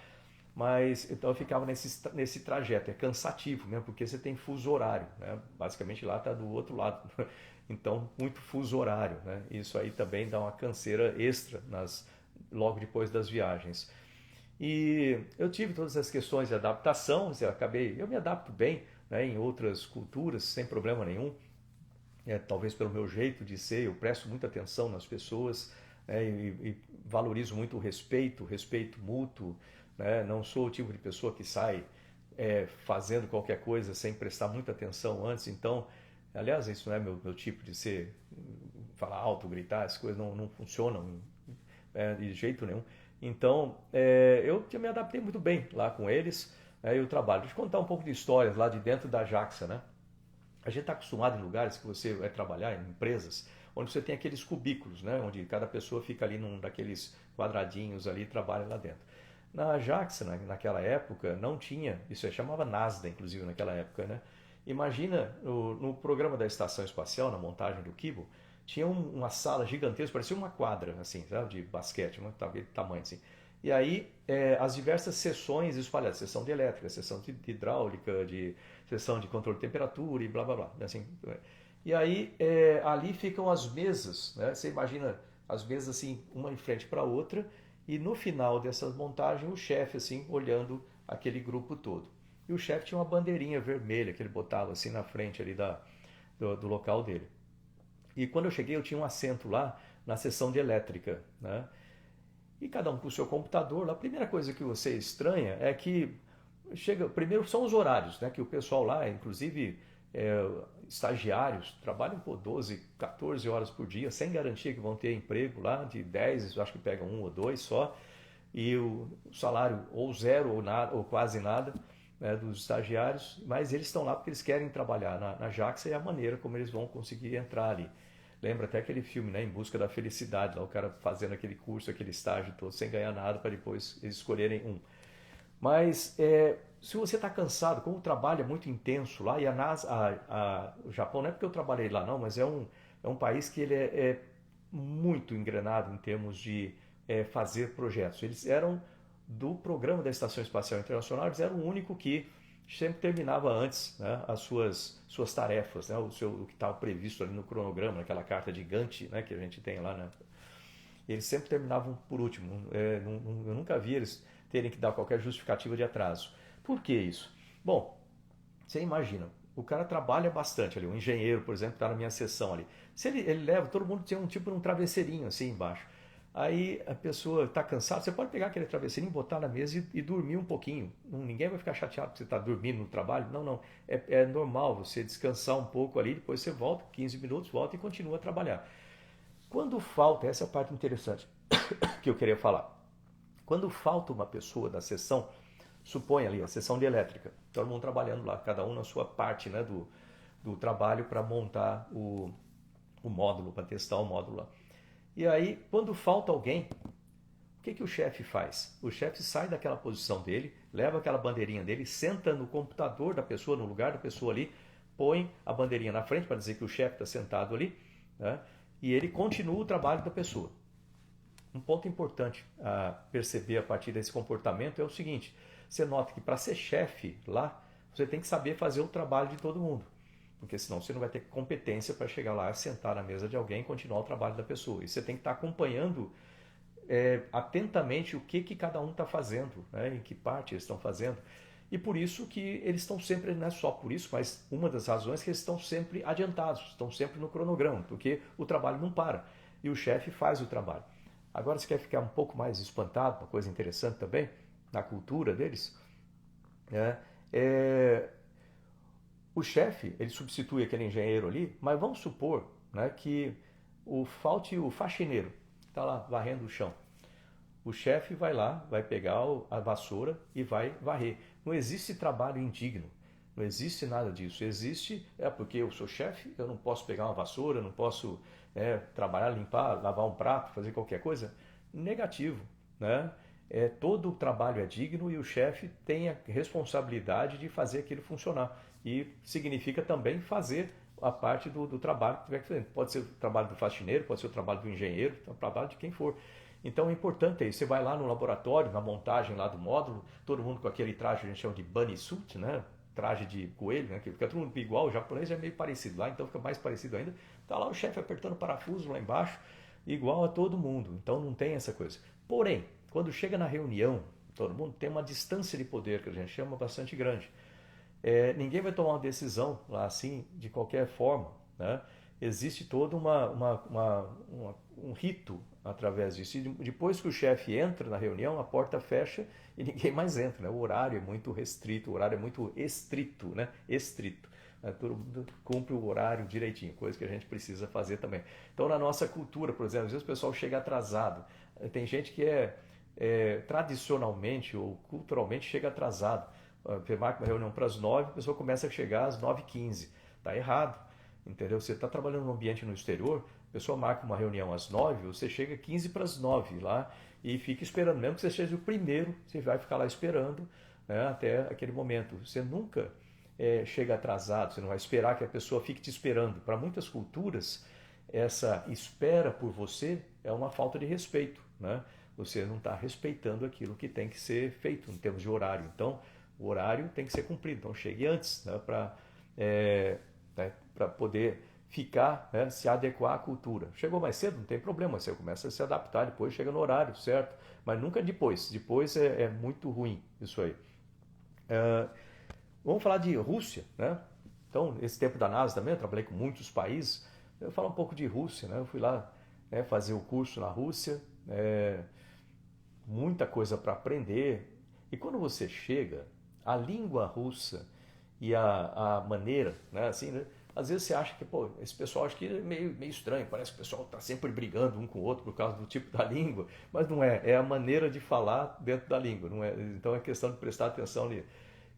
Mas então eu ficava nesse trajeto. É cansativo, né? Porque você tem fuso horário, né? Basicamente lá está do outro lado. Então, muito fuso horário, né? Isso aí também dá uma canseira extra logo depois das viagens. E eu tive todas as questões de adaptação, eu me adapto bem, né, em outras culturas, sem problema nenhum. Talvez pelo meu jeito de ser, eu presto muita atenção nas pessoas, né, e valorizo muito o respeito mútuo, né? Não sou o tipo de pessoa que sai fazendo qualquer coisa sem prestar muita atenção antes. Então, aliás, isso não é meu tipo de ser, falar alto, gritar, as coisas não funcionam de jeito nenhum. Então, eu me adaptei muito bem lá com eles, e o trabalho. Deixa eu contar um pouco de histórias lá de dentro da JAXA, né? A gente está acostumado em lugares que você vai trabalhar, em empresas, onde você tem aqueles cubículos, né? Onde cada pessoa fica ali num daqueles quadradinhos ali e trabalha lá dentro. Na JAXA, naquela época, não tinha, isso chamava NASDA, inclusive, naquela época, né? Imagina, no programa da Estação Espacial, na montagem do Kibo, tinha uma sala gigantesca, parecia uma quadra, assim, sabe, de basquete, tamanho assim. E aí, as diversas seções espalhadas, seção de elétrica, seção de hidráulica, seção de controle de temperatura e blá blá blá, assim. E aí, ali ficam as mesas, né? Você imagina as mesas assim, uma em frente para a outra, e no final dessas montagens, o chefe assim, olhando aquele grupo todo. E o chefe tinha uma bandeirinha vermelha que ele botava assim na frente ali do local dele. E quando eu cheguei, eu tinha um assento lá na seção de elétrica, né? e cada um com o seu computador. A primeira coisa que você estranha é que primeiro são os horários, né? Que o pessoal lá, inclusive estagiários, trabalham por 12, 14 horas por dia, sem garantia que vão ter emprego lá, de 10, eu acho que pegam um ou dois só, e o salário ou zero ou nada, ou quase nada, né, dos estagiários, mas eles estão lá porque eles querem trabalhar na JAXA e a maneira como eles vão conseguir entrar ali. Lembra até aquele filme, né, Em Busca da Felicidade, lá o cara fazendo aquele curso, aquele estágio todo, sem ganhar nada, para depois eles escolherem um. Mas se você está cansado, como o trabalho é muito intenso lá, e a NASA, o Japão, não é porque eu trabalhei lá não, mas é um país que ele é muito engrenado em termos de fazer projetos. Eles eram do programa da Estação Espacial Internacional, eles eram o único que sempre terminava antes, né, as suas tarefas, né, o que estava previsto ali no cronograma, naquela carta gigante, né, que a gente tem lá, né, eles sempre terminavam por último. Eu nunca vi eles terem que dar qualquer justificativa de atraso. Por que isso? Bom, você imagina, o cara trabalha bastante ali, o engenheiro, por exemplo, está na minha sessão ali. Se ele leva, todo mundo tem um tipo de um travesseirinho assim embaixo. Aí a pessoa está cansada, você pode pegar aquele travesseirinho, botar na mesa e dormir um pouquinho. Ninguém vai ficar chateado porque você está dormindo no trabalho. Não, não. É normal você descansar um pouco ali, depois você volta, 15 minutos, volta e continua a trabalhar. Quando falta, essa é a parte interessante que eu queria falar. Quando falta uma pessoa da sessão, suponha ali a sessão de elétrica, todo mundo trabalhando lá, cada um na sua parte, né, do trabalho para montar o módulo, para testar o módulo lá. E aí, quando falta alguém, o que o chefe faz? O chefe sai daquela posição dele, leva aquela bandeirinha dele, senta no computador da pessoa, no lugar da pessoa ali, põe a bandeirinha na frente para dizer que o chefe está sentado ali, né? E ele continua o trabalho da pessoa. Um ponto importante a perceber a partir desse comportamento é o seguinte: você nota que para ser chefe lá, você tem que saber fazer o trabalho de todo mundo, porque senão você não vai ter competência para chegar lá, sentar na mesa de alguém e continuar o trabalho da pessoa. E você tem que estar acompanhando atentamente o que cada um está fazendo, né, em que parte eles estão fazendo. E por isso que eles estão sempre, não é só por isso, mas uma das razões é que eles estão sempre adiantados, estão sempre no cronograma, porque o trabalho não para e o chefe faz o trabalho. Agora, você quer ficar um pouco mais espantado, uma coisa interessante também, na cultura deles, né? O chefe, ele substitui aquele engenheiro ali, mas vamos supor, né, que falte o faxineiro, que está lá varrendo o chão. O chefe vai lá, vai pegar a vassoura e vai varrer. Não existe trabalho indigno, não existe nada disso. Existe, porque eu sou chefe, eu não posso pegar uma vassoura, eu não posso trabalhar, limpar, lavar um prato, fazer qualquer coisa. Negativo, né? Todo o trabalho é digno e o chefe tem a responsabilidade de fazer aquilo funcionar. E significa também fazer a parte do trabalho que tiver que fazer. Pode ser o trabalho do faxineiro, pode ser o trabalho do engenheiro, o trabalho de quem for. Então é importante isso. Você vai lá no laboratório, na montagem lá do módulo, todo mundo com aquele traje que a gente chama de bunny suit, né? Traje de coelho, né? Que fica todo mundo igual, o japonês é meio parecido lá, então fica mais parecido ainda. Tá lá o chefe apertando parafuso lá embaixo, igual a todo mundo. Então não tem essa coisa. Porém, quando chega na reunião, todo mundo tem uma distância de poder, que a gente chama bastante grande. Ninguém vai tomar uma decisão lá assim, de qualquer forma, né? Existe todo um rito através disso. E depois que o chefe entra na reunião, a porta fecha e ninguém mais entra, né? O horário é muito restrito, o horário é muito estrito, né? Estrito. Todo mundo cumpre o horário direitinho, coisa que a gente precisa fazer também. Então, na nossa cultura, por exemplo, às vezes o pessoal chega atrasado. Tem gente que tradicionalmente ou culturalmente chega atrasado. Você marca uma reunião para as 9, a pessoa começa a chegar às 9h15. Está errado, entendeu? Você está trabalhando num ambiente no exterior, a pessoa marca uma reunião às 9, você chega 15 para as 9 lá e fica esperando. Mesmo que você seja o primeiro, você vai ficar lá esperando, né, até aquele momento. Você nunca chega atrasado, você não vai esperar que a pessoa fique te esperando. Para muitas culturas, essa espera por você é uma falta de respeito, né? Você não está respeitando aquilo que tem que ser feito em termos de horário. Então, o horário tem que ser cumprido. Então, chegue antes, né, para poder ficar, né, se adequar à cultura. Chegou mais cedo, não tem problema, você começa a se adaptar, depois chega no horário, certo? Mas nunca depois. Depois é muito ruim isso aí. Vamos falar de Rússia, né? Então, esse tempo da NASA também, eu trabalhei com muitos países. Eu vou falar um pouco de Rússia, né? Eu fui lá, né, fazer o curso na Rússia. muita coisa para aprender. E quando você chega, a língua russa e a maneira, né, assim, né, às vezes você acha que, pô, esse pessoal acho que é meio estranho, parece que o pessoal está sempre brigando um com o outro por causa do tipo da língua, mas não é, é a maneira de falar dentro da língua, não é? Então é questão de prestar atenção ali.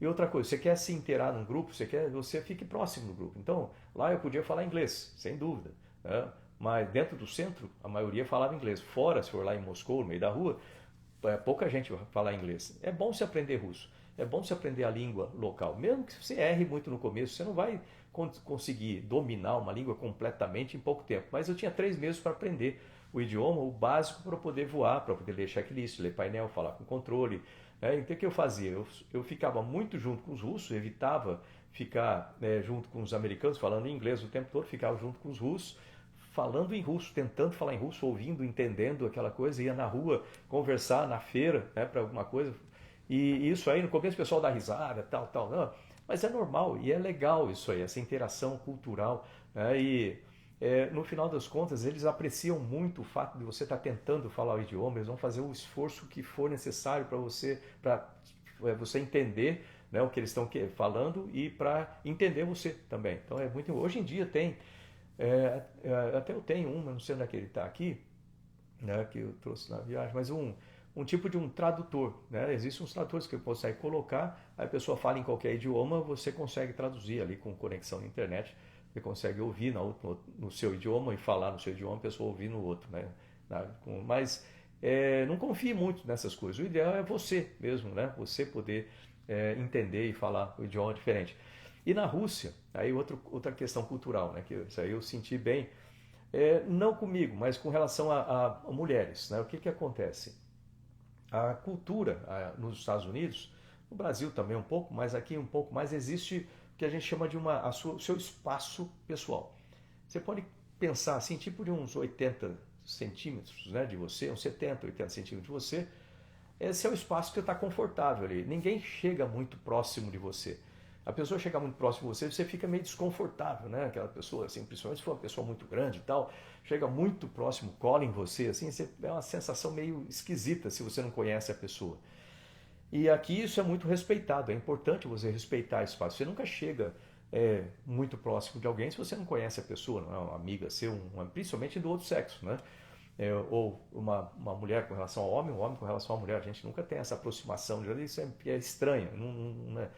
E outra coisa, você quer se inteirar num grupo, você fique próximo do grupo. Então, lá eu podia falar inglês, sem dúvida, né? Mas dentro do centro, a maioria falava inglês. Fora, se for lá em Moscou, no meio da rua, pouca gente vai falar inglês. É bom se aprender russo, é bom se aprender a língua local. Mesmo que você erre muito no começo, você não vai conseguir dominar uma língua completamente em pouco tempo. Mas eu tinha 3 meses para aprender o idioma, o básico para poder voar, para poder ler checklist, ler painel, falar com controle. Né? Então o que eu fazia? Eu ficava muito junto com os russos, evitava ficar junto com os americanos falando inglês o tempo todo, ficava junto com os russos falando em russo, tentando falar em russo, ouvindo, entendendo aquela coisa, ia na rua conversar na feira, né, para alguma coisa. E isso aí, no começo o pessoal dá risada, tal, não, mas é normal e é legal isso aí, essa interação cultural. Né, no final das contas, eles apreciam muito o fato de você estar tentando falar o idioma, eles vão fazer o esforço que for necessário para você entender, né, o que eles estão falando e para entender você também. Então é muito. Hoje em dia tem até eu tenho não sei onde é que ele está aqui, né, que eu trouxe na viagem, mas um tipo de um tradutor. Né? Existem uns tradutores que você consegue colocar, aí a pessoa fala em qualquer idioma, você consegue traduzir ali com conexão na internet, você consegue ouvir no seu idioma e falar no seu idioma, a pessoa ouvir no outro. Né? Mas não confie muito nessas coisas, o ideal é você mesmo, né? Você poder entender e falar o idioma diferente. E na Rússia, aí outra questão cultural, né, que isso aí eu senti bem, não comigo, mas com relação a mulheres. Né, o que acontece? A cultura nos Estados Unidos, no Brasil também um pouco, mas aqui um pouco mais, existe o que a gente chama de o seu espaço pessoal. Você pode pensar assim, tipo de uns 80 centímetros, né, de você, uns 70, 80 centímetros de você. Esse é o espaço que você está confortável ali. Ninguém chega muito próximo de você. A pessoa chegar muito próximo de você, você fica meio desconfortável, né? Aquela pessoa, assim, principalmente se for uma pessoa muito grande e tal, chega muito próximo, cola em você, assim, é uma sensação meio esquisita se você não conhece a pessoa. E aqui isso é muito respeitado, é importante você respeitar esse espaço. Você nunca chega muito próximo de alguém se você não conhece a pessoa, não é uma amiga seu, principalmente do outro sexo, né? Ou uma mulher com relação ao homem, um homem com relação à mulher. A gente nunca tem essa aproximação, isso é estranho, não é.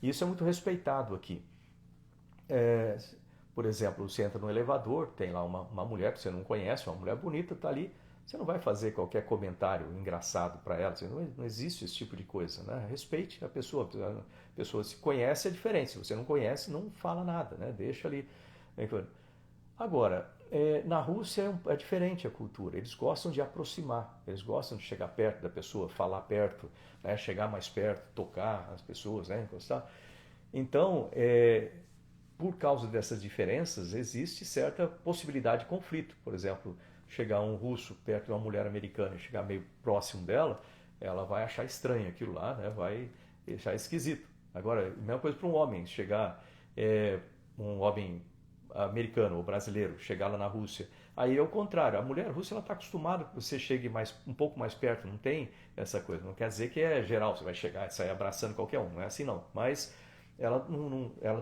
E isso é muito respeitado aqui. Por exemplo, você entra no elevador, tem lá uma mulher que você não conhece, uma mulher bonita, está ali, você não vai fazer qualquer comentário engraçado para ela, não existe esse tipo de coisa. Né? Respeite a pessoa se conhece é diferente, se você não conhece, não fala nada, né? Deixa ali. Agora, na Rússia é diferente a cultura, eles gostam de aproximar, eles gostam de chegar perto da pessoa, falar perto, né? Chegar mais perto, tocar as pessoas, né? Encostar. Então, por causa dessas diferenças, existe certa possibilidade de conflito. Por exemplo, chegar um russo perto de uma mulher americana e chegar meio próximo dela, ela vai achar estranho aquilo lá, né? Vai achar esquisito. Agora, a mesma coisa para um homem, chegar um homem americano ou brasileiro, chegar lá na Rússia. Aí é o contrário, a mulher russa está acostumada que você chegue um pouco mais perto, não tem essa coisa. Não quer dizer que é geral, você vai chegar e sair abraçando qualquer um, não é assim não. Mas ela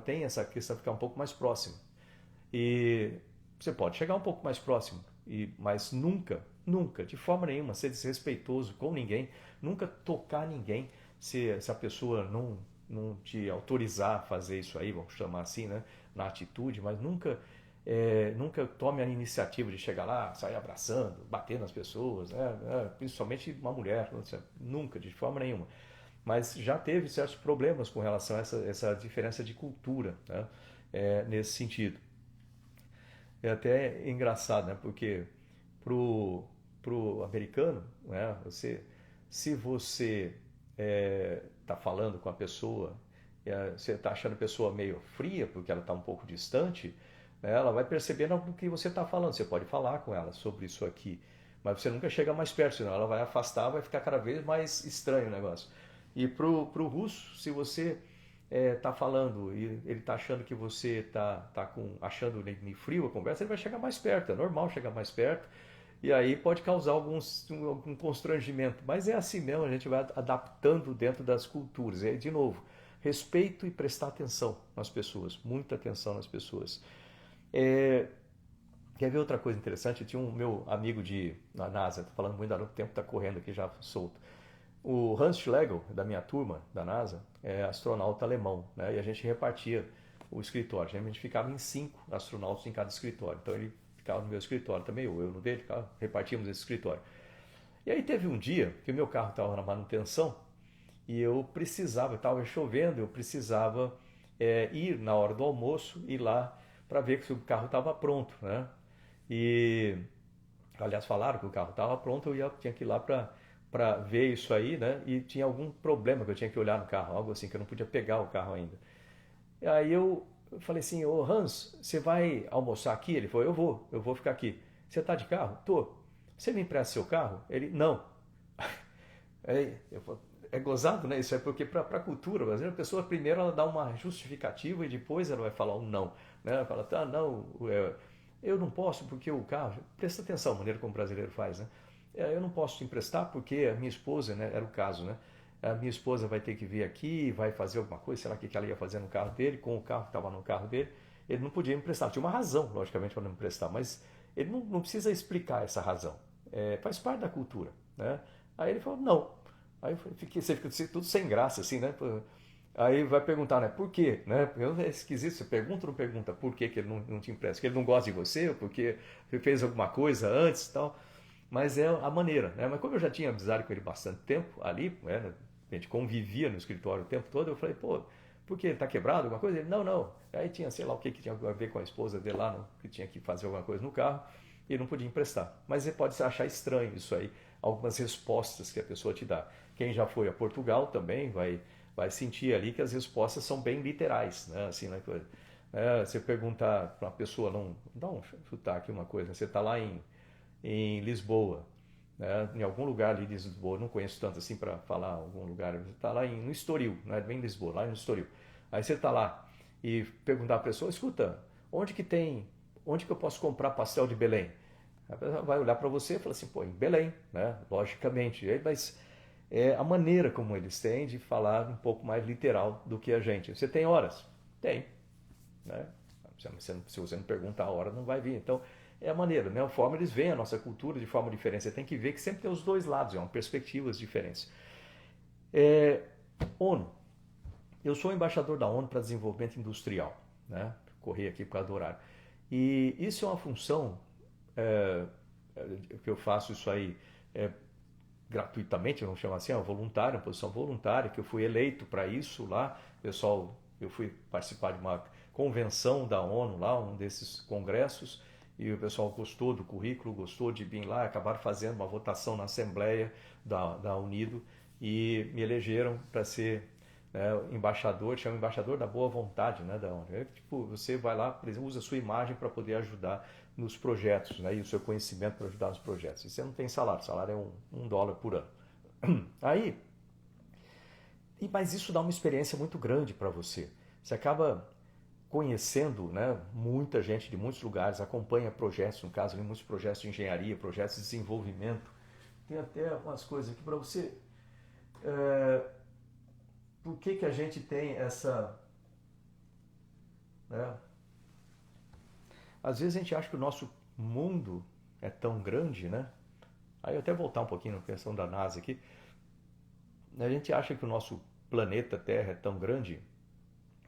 tem essa questão de ficar um pouco mais próxima. E você pode chegar um pouco mais próximo, mas nunca, de forma nenhuma, ser desrespeitoso com ninguém, nunca tocar ninguém se a pessoa não te autorizar a fazer isso aí, vamos chamar assim, né, na atitude, mas nunca tome a iniciativa de chegar lá, sair abraçando, bater nas pessoas, né, principalmente uma mulher, nunca, de forma nenhuma. Mas já teve certos problemas com relação a essa diferença de cultura, né, nesse sentido. É até engraçado, né, porque pro americano, né, se você está falando com a pessoa, você está achando a pessoa meio fria, porque ela está um pouco distante, né, ela vai percebendo o que você está falando. Você pode falar com ela sobre isso aqui, mas você nunca chega mais perto, senão ela vai afastar, vai ficar cada vez mais estranho o negócio. E pro russo, se você está falando e ele está achando que você está achando ele frio a conversa, ele vai chegar mais perto, é normal chegar mais perto. E aí pode causar algum constrangimento. Mas é assim mesmo, a gente vai adaptando dentro das culturas. E aí, de novo, respeito e prestar atenção nas pessoas, muita atenção nas pessoas. É, quer ver outra coisa interessante? Eu tinha um meu amigo na NASA, estou falando muito, o tempo está correndo aqui já solto. O Hans Schlegel, da minha turma, da NASA, é astronauta alemão, né? E a gente repartia o escritório. A gente ficava em 5 astronautas em cada escritório. Então ele ficava no meu escritório também, eu no dele, repartíamos esse escritório. E aí teve um dia que o meu carro estava na manutenção e eu precisava, estava chovendo, eu precisava ir na hora do almoço, ir lá para ver se o carro estava pronto, né? E, aliás, falaram que o carro estava pronto, tinha que ir lá para ver isso aí, né? E tinha algum problema que eu tinha que olhar no carro, algo assim, que eu não podia pegar o carro ainda. E aí eu falei assim, ô Hans, você vai almoçar aqui? Ele falou, eu vou ficar aqui. Você está de carro? Tô. Você me empresta seu carro? Ele, não. É gozado, né? Isso é porque para a cultura brasileira, a pessoa primeiro ela dá uma justificativa e depois ela vai falar um não. Né? Ela fala, tá, não, eu não posso porque o carro... Presta atenção a maneira como o brasileiro faz, né? Eu não posso te emprestar porque a minha esposa, né? Era o caso, né? A minha esposa vai ter que vir aqui, vai fazer alguma coisa, sei lá o que ela ia fazer no carro dele, com o carro que estava no carro dele. Ele não podia me emprestar. Tinha uma razão, logicamente, para não me emprestar, mas ele não precisa explicar essa razão. Faz parte da cultura, né? Aí ele falou, não. Aí você fica tudo sem graça, assim, né? Aí vai perguntar, né? Por quê? Né? É esquisito, você pergunta ou não pergunta por que ele não te empresta? Que ele não gosta de você, ou porque você fez alguma coisa antes e tal. Mas é a maneira, né? Mas como eu já tinha amizade com ele bastante tempo ali, né? A gente convivia no escritório o tempo todo, eu falei, pô, por que ele tá quebrado, alguma coisa? Ele, não. Aí tinha, sei lá o que tinha a ver com a esposa dele lá, que tinha que fazer alguma coisa no carro, e ele não podia emprestar. Mas você pode achar estranho isso aí, algumas respostas que a pessoa te dá. Quem já foi a Portugal também vai sentir ali que as respostas são bem literais, né? Assim, né? Você perguntar para uma pessoa, não, dá um chutar aqui uma coisa, você está lá em Lisboa, né? Em algum lugar ali de Lisboa, não conheço tanto assim para falar algum lugar, você está lá no Estoril, não é bem Lisboa, lá no Estoril. Aí você está lá e perguntar à pessoa, escuta, onde que eu posso comprar pastel de Belém? A pessoa vai olhar para você e fala assim, pô, em Belém, né? Logicamente, mas é a maneira como eles têm de falar um pouco mais literal do que a gente. Você tem horas? Tem, né? Se você não perguntar a hora, não vai vir. Então, é a maneira, né? A forma eles veem a nossa cultura de forma diferente. Você tem que ver que sempre tem os dois lados, perspectivas diferentes. ONU. Eu sou embaixador da ONU para desenvolvimento industrial, né? Corri aqui por causa do horário. E isso é uma função que eu faço isso aí gratuitamente, vamos chamar assim, voluntária, uma posição voluntária, que eu fui eleito para isso lá. Pessoal, eu fui participar de uma convenção da ONU lá, um desses congressos, e o pessoal gostou do currículo, gostou de vir lá, acabaram fazendo uma votação na Assembleia da Unido e me elegeram para ser embaixador, chama embaixador da boa vontade, né, da ONU. Tipo, você vai lá, por exemplo, usa a sua imagem para poder ajudar nos projetos, né, e o seu conhecimento para ajudar nos projetos. E você não tem salário, o salário é $1 por ano. Aí, mas isso dá uma experiência muito grande para você. Você acaba conhecendo, né, muita gente de muitos lugares, acompanha projetos, no caso, muitos projetos de engenharia, projetos de desenvolvimento. Tem até umas coisas aqui para você. Por que a gente tem essa... Né? Às vezes a gente acha que o nosso mundo é tão grande, né? Aí eu até voltar um pouquinho na questão da NASA aqui. A gente acha que o nosso planeta Terra é tão grande,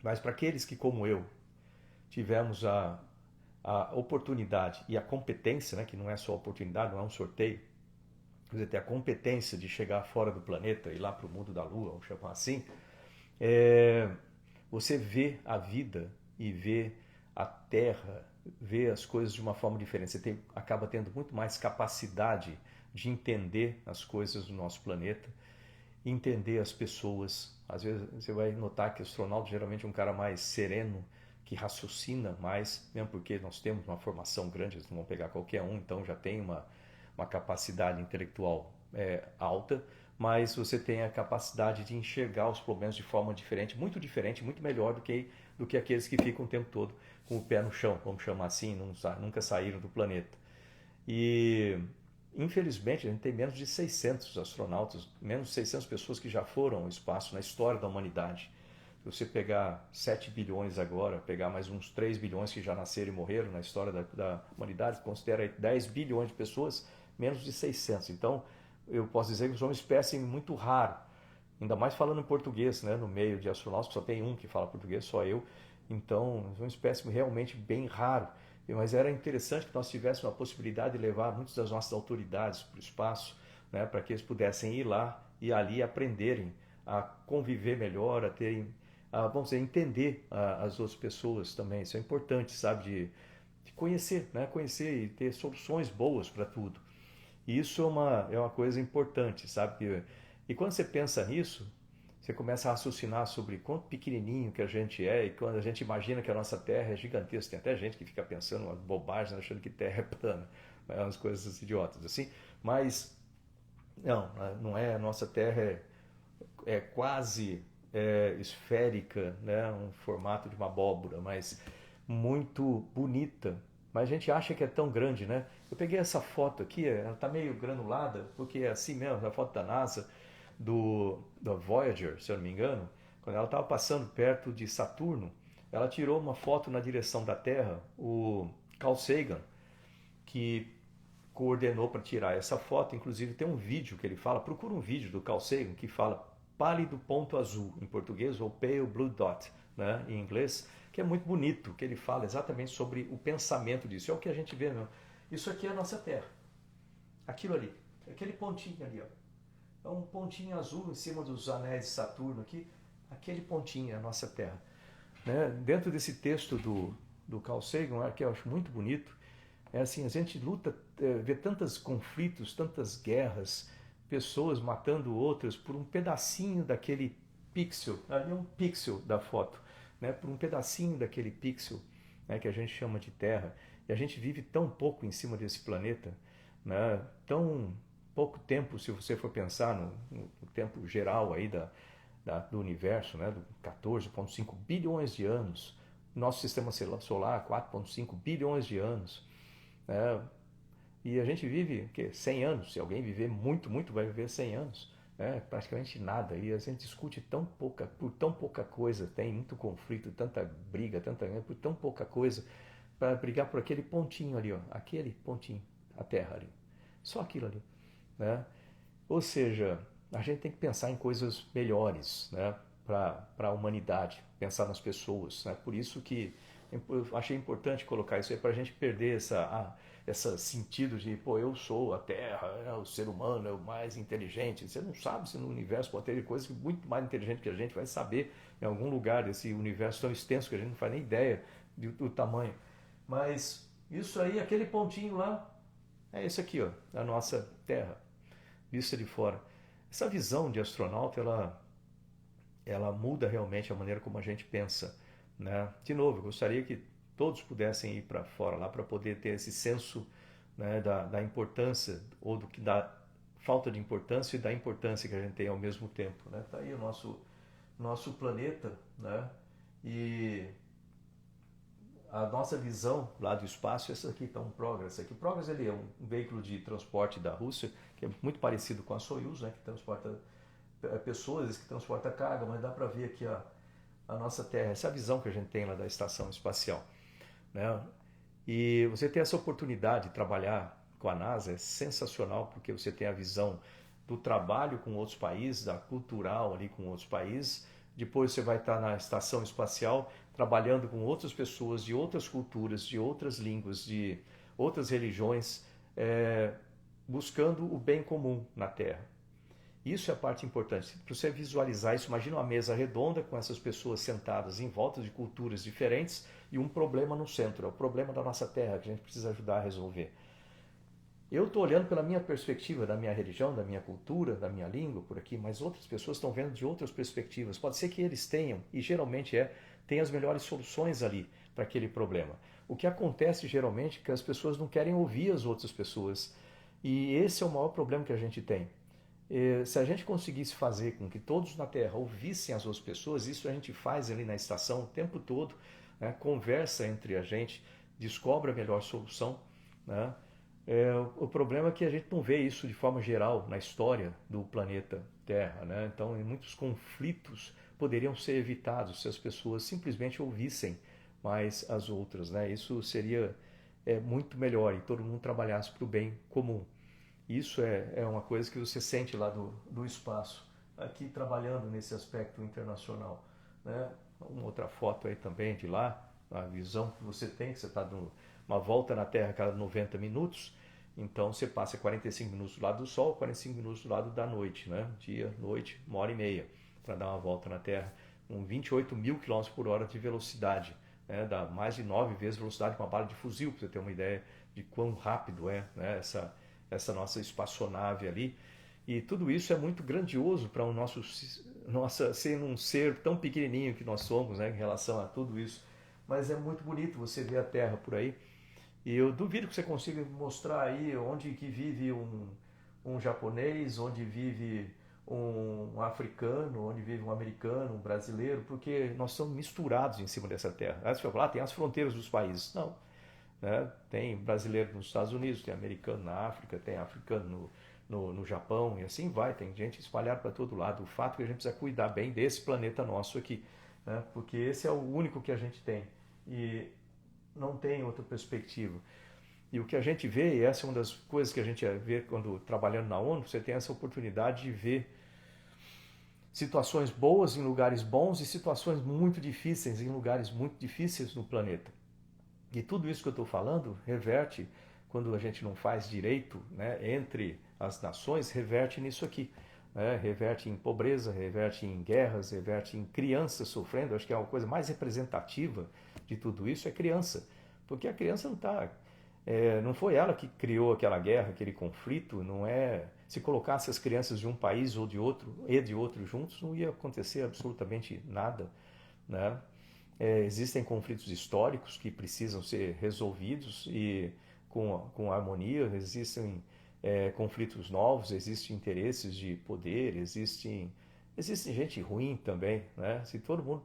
mas para aqueles que, como eu, tivemos a oportunidade e a competência, né, que não é só oportunidade, não é um sorteio, você ter a competência de chegar fora do planeta, ir lá para o mundo da Lua, vamos chamar assim, você vê a vida e vê a Terra, vê as coisas de uma forma diferente. Você acaba tendo muito mais capacidade de entender as coisas do nosso planeta, entender as pessoas. Às vezes você vai notar que o astronauta geralmente é um cara mais sereno, que raciocina mais, mesmo porque nós temos uma formação grande, eles não vão pegar qualquer um, então já tem uma capacidade intelectual alta, mas você tem a capacidade de enxergar os problemas de forma diferente, muito melhor do que aqueles que ficam o tempo todo com o pé no chão, vamos chamar assim, nunca saíram do planeta. E infelizmente, a gente tem menos de 600 astronautas, menos de 600 pessoas que já foram ao espaço na história da humanidade. Se você pegar 7 bilhões agora, pegar mais uns 3 bilhões que já nasceram e morreram na história da humanidade, considera aí 10 bilhões de pessoas, menos de 600. Então, eu posso dizer que somos uma espécie muito rara, ainda mais falando em português, né, no meio de astronautas, que só tem um que fala português, só eu. Então, é uma espécie realmente bem raro. Mas era interessante que nós tivéssemos a possibilidade de levar muitas das nossas autoridades para o espaço, né, para que eles pudessem ir lá e ali aprenderem a conviver melhor, a terem, vamos dizer, entender as outras pessoas também. Isso é importante, sabe, de conhecer, né, conhecer e ter soluções boas para tudo. E isso é uma coisa importante, sabe? E quando você pensa nisso, você começa a raciocinar sobre quão pequenininho que a gente é e quando a gente imagina que a nossa Terra é gigantesca. Tem até gente que fica pensando umas bobagens, achando que Terra é plana, né? Umas coisas idiotas assim. Mas não, não é. A nossa Terra é quase esférica, né? Um formato de uma abóbora, mas muito bonita. Mas a gente acha que é tão grande, né? Eu peguei essa foto aqui, ela está meio granulada, porque é assim mesmo, a foto da NASA, da Voyager, se eu não me engano, quando ela estava passando perto de Saturno, ela tirou uma foto na direção da Terra, o Carl Sagan, que coordenou para tirar essa foto, inclusive tem um vídeo que ele fala, procura um vídeo do Carl Sagan que fala pálido ponto azul em português ou pale blue dot, né, em inglês, que é muito bonito, que ele fala exatamente sobre o pensamento disso. É o que a gente vê mesmo. Isso aqui é a nossa Terra. Aquilo ali, aquele pontinho ali, ó. É um pontinho azul em cima dos anéis de Saturno aqui, aquele pontinho é a nossa Terra. Né? Dentro desse texto do Carl Sagan, que eu acho muito bonito, é assim, a gente luta, vê tantos conflitos, tantas guerras, pessoas matando outras por um pedacinho daquele pixel, ali é um pixel da foto, né? Por um pedacinho daquele pixel, né, que a gente chama de Terra. E a gente vive tão pouco em cima desse planeta, né? Tão pouco tempo, se você for pensar no tempo geral aí do universo, né? Do 14,5 bilhões de anos. Nosso sistema solar, 4,5 bilhões de anos. Né? E a gente vive o quê? 100 anos. Se alguém viver muito, muito, vai viver 100 anos. Né? Praticamente nada. E a gente discute por tão pouca coisa. Tem muito conflito, tanta briga, por tão pouca coisa. Para brigar por aquele pontinho ali, ó. Aquele pontinho, a Terra ali. Só aquilo ali. Né? Ou seja, a gente tem que pensar em coisas melhores, né? Para a humanidade. Pensar nas pessoas. Né? Por isso que eu achei importante colocar isso aí para a gente perder esse sentido de, pô, eu sou a Terra, o ser humano é o mais inteligente. Você não sabe se no universo pode ter coisas muito mais inteligentes que a gente vai saber em algum lugar desse universo tão extenso que a gente não faz nem ideia do tamanho. Mas isso aí, aquele pontinho lá, é esse aqui, ó, a nossa Terra, vista de fora. Essa visão de astronauta, ela muda realmente a maneira como a gente pensa. Né? De novo, eu gostaria que todos pudessem ir para fora lá para poder ter esse senso, né, da importância ou da falta de importância e da importância que a gente tem ao mesmo tempo. Né? Tá aí o nosso planeta, né? E a nossa visão lá do espaço, essa aqui está um Progress. Aqui. O Progress ele é um veículo de transporte da Rússia, que é muito parecido com a Soyuz, né, que transporta pessoas, que transporta carga, mas dá para ver aqui a nossa Terra, essa visão que a gente tem lá da estação espacial. Né? E você ter essa oportunidade de trabalhar com a NASA é sensacional, porque você tem a visão do trabalho com outros países, da cultural ali com outros países. Depois você vai estar na estação espacial trabalhando com outras pessoas de outras culturas, de outras línguas, de outras religiões, buscando o bem comum na Terra. Isso é a parte importante. Para você visualizar isso, imagina uma mesa redonda com essas pessoas sentadas em volta de culturas diferentes e um problema no centro. É o problema da nossa Terra que a gente precisa ajudar a resolver. Eu estou olhando pela minha perspectiva, da minha religião, da minha cultura, da minha língua por aqui, mas outras pessoas estão vendo de outras perspectivas. Pode ser que eles tenham, e geralmente tem as melhores soluções ali para aquele problema. O que acontece geralmente é que as pessoas não querem ouvir as outras pessoas. E esse é o maior problema que a gente tem. Se a gente conseguisse fazer com que todos na Terra ouvissem as outras pessoas, isso a gente faz ali na estação o tempo todo, né? Conversa entre a gente, descobre a melhor solução, né? O problema é que a gente não vê isso de forma geral na história do planeta Terra, né? Então, muitos conflitos poderiam ser evitados se as pessoas simplesmente ouvissem mais as outras, né? Isso seria muito melhor e todo mundo trabalhasse para o bem comum. Isso é uma coisa que você sente lá do espaço, aqui trabalhando nesse aspecto internacional, né? Uma outra foto aí também de lá, a visão que você tem, que você está dando uma volta na Terra a cada 90 minutos, então você passa 45 minutos do lado do Sol, 45 minutos do lado da noite, né? Dia, noite, 1 hora e meia, para dar uma volta na Terra, com 28 mil quilômetros por hora de velocidade, né? Dá mais de 9 vezes a velocidade de uma bala de fuzil, para você ter uma ideia de quão rápido é, né? Essa nossa espaçonave ali. E tudo isso é muito grandioso para o nossa ser um ser tão pequenininho que nós somos, né, em relação a tudo isso. Mas é muito bonito você ver a Terra por aí. E eu duvido que você consiga mostrar aí onde que vive um japonês, onde vive um africano, onde vive um americano, um brasileiro, porque nós somos misturados em cima dessa terra. Aí você vai falar, tem as fronteiras dos países. Não, né? Tem brasileiro nos Estados Unidos, tem americano na África, tem africano no Japão e assim vai, tem gente espalhada para todo lado. O fato é que a gente precisa cuidar bem desse planeta nosso aqui, né? Porque esse é o único que a gente tem e não tem outra perspectiva. E o que a gente vê, e essa é uma das coisas que a gente vê quando trabalhando na ONU, você tem essa oportunidade de ver situações boas em lugares bons e situações muito difíceis em lugares muito difíceis no planeta. E tudo isso que eu estou falando reverte, quando a gente não faz direito, né, entre as nações, reverte nisso aqui. Né? Reverte em pobreza, reverte em guerras, reverte em crianças sofrendo. Acho que é a coisa mais representativa de tudo isso é criança. Porque a criança não está. Não foi ela que criou aquela guerra, aquele conflito, não é. Se colocasse as crianças de um país ou de outro e de outro juntos, não ia acontecer absolutamente nada, né? Existem conflitos históricos que precisam ser resolvidos e com harmonia, existem conflitos novos, existem interesses de poder, existe gente ruim também, né? Se todo mundo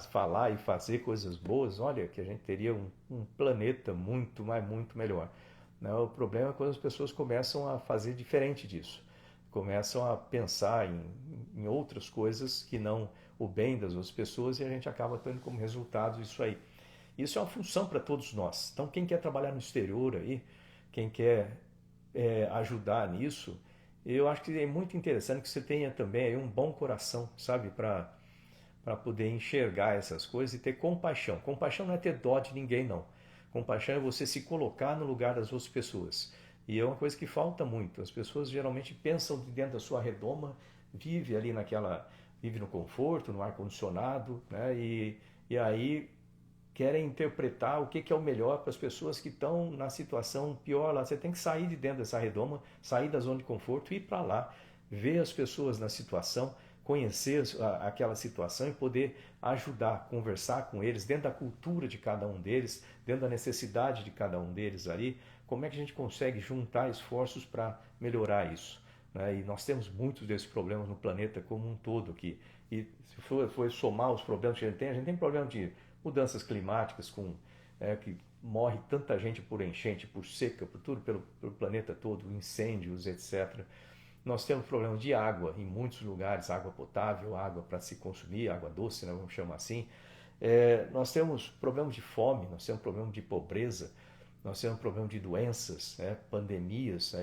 falar e fazer coisas boas, olha que a gente teria um planeta muito, mas muito melhor. Né? O problema é quando as pessoas começam a fazer diferente disso, começam a pensar em outras coisas que não o bem das outras pessoas e a gente acaba tendo como resultado isso aí. Isso é uma função para todos nós. Então, quem quer trabalhar no exterior aí, quem quer ajudar nisso, eu acho que é muito interessante que você tenha também aí um bom coração, sabe, para poder enxergar essas coisas e ter compaixão. Compaixão não é ter dó de ninguém, não. Compaixão é você se colocar no lugar das outras pessoas. E é uma coisa que falta muito. As pessoas geralmente pensam de dentro da sua redoma, vive no conforto, no ar-condicionado, né? E aí querem interpretar o que é o melhor para as pessoas que estão na situação pior lá. Você tem que sair de dentro dessa redoma, sair da zona de conforto e ir para lá, ver as pessoas na situação, conhecer aquela situação e poder ajudar, conversar com eles, dentro da cultura de cada um deles, dentro da necessidade de cada um deles ali, como é que a gente consegue juntar esforços para melhorar isso. Né? E nós temos muitos desses problemas no planeta como um todo aqui. E se for somar os problemas que a gente tem problema de mudanças climáticas, que morre tanta gente por enchente, por seca, por tudo, pelo planeta todo, incêndios, etc. Nós temos problemas de água em muitos lugares, água potável, água para se consumir, água doce, né, vamos chamar assim. Nós temos problemas de fome, nós temos problema de pobreza, nós temos problema de doenças, né, pandemias,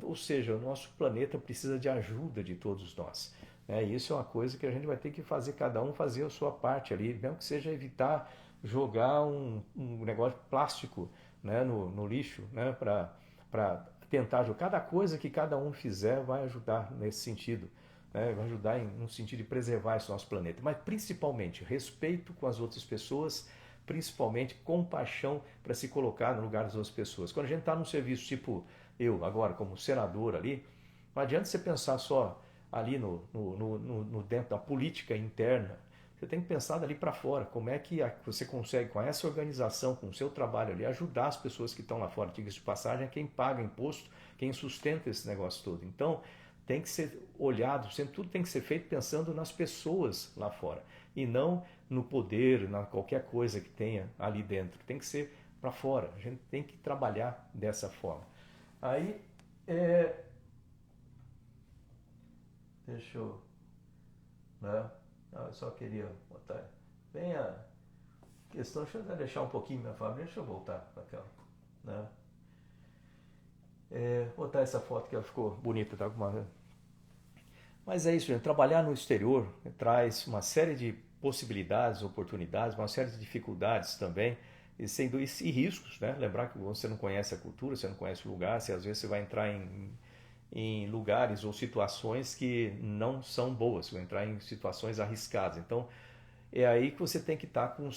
ou seja, o nosso planeta precisa de ajuda de todos nós. Né? E isso é uma coisa que a gente vai ter que fazer, cada um fazer a sua parte ali, mesmo que seja evitar jogar um negócio de plástico, né, no lixo, né, para tentar ajudar. Cada coisa que cada um fizer vai ajudar nesse sentido, né? Vai ajudar no sentido de preservar esse nosso planeta. Mas principalmente respeito com as outras pessoas, principalmente compaixão para se colocar no lugar das outras pessoas. Quando a gente está num serviço tipo eu agora, como senador ali, não adianta você pensar só ali no dentro da política interna. Você tem que pensar dali para fora, como é que você consegue, com essa organização, com o seu trabalho ali, ajudar as pessoas que estão lá fora. Diga-se de passagem, é quem paga imposto, quem sustenta esse negócio todo. Então, tem que ser olhado, sempre tudo tem que ser feito pensando nas pessoas lá fora, e não no poder, na qualquer coisa que tenha ali dentro. Tem que ser para fora. A gente tem que trabalhar dessa forma. Aí, deixa eu, né? Não, eu só queria botar bem a questão. Deixa eu deixar um pouquinho minha família. Deixa eu voltar para aquela, né? Botar essa foto que ela ficou bonita, tá? Mas é isso, gente. Trabalhar no exterior traz uma série de possibilidades, oportunidades, uma série de dificuldades também e riscos, né? Lembrar que você não conhece a cultura, você não conhece o lugar, às vezes você vai entrar em lugares ou situações que não são boas, você vai entrar em situações arriscadas. Então, é aí que você tem que estar com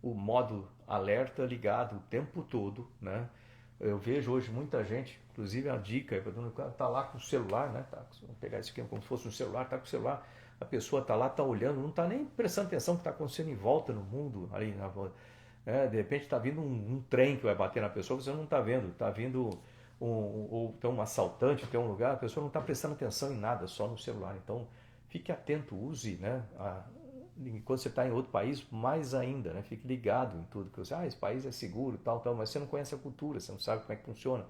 o modo alerta ligado o tempo todo, né? Eu vejo hoje muita gente, inclusive a dica, tá lá com o celular, né? Vamos pegar isso aqui como se fosse um celular, tá com o celular, a pessoa tá lá, tá olhando, não tá nem prestando atenção no que está acontecendo em volta no mundo, ali na volta. De repente está vindo um trem que vai bater na pessoa, você não está vendo, está vindo ou tem um assaltante, tem um lugar, a pessoa não está prestando atenção em nada, só no celular. Então fique atento, use, né? Quando você está em outro país, mais ainda, né? Fique ligado em tudo que você, esse país é seguro, tal, mas você não conhece a cultura, você não sabe como é que funciona.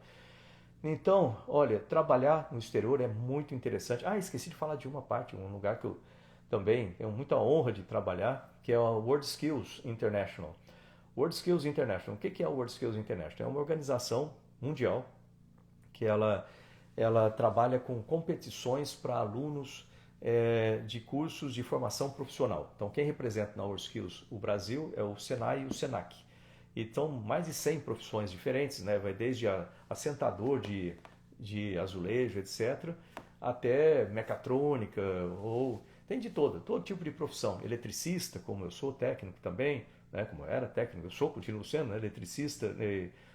Então, olha, trabalhar no exterior é muito interessante. Esqueci de falar de uma parte, um lugar que eu também tenho muita honra de trabalhar, que é a World Skills International. World Skills International. O que é a World Skills International? É uma organização mundial que ela trabalha com competições para alunos de cursos de formação profissional. Então, quem representa na World Skills o Brasil é o Senai e o Senac. Então, mais de 100 profissões diferentes, né? Vai desde assentador de azulejo, etc., até mecatrônica, ou tem de todo tipo de profissão. Eletricista, como eu sou técnico também, né? Como eu era técnico, eu continuo sendo, né? Eletricista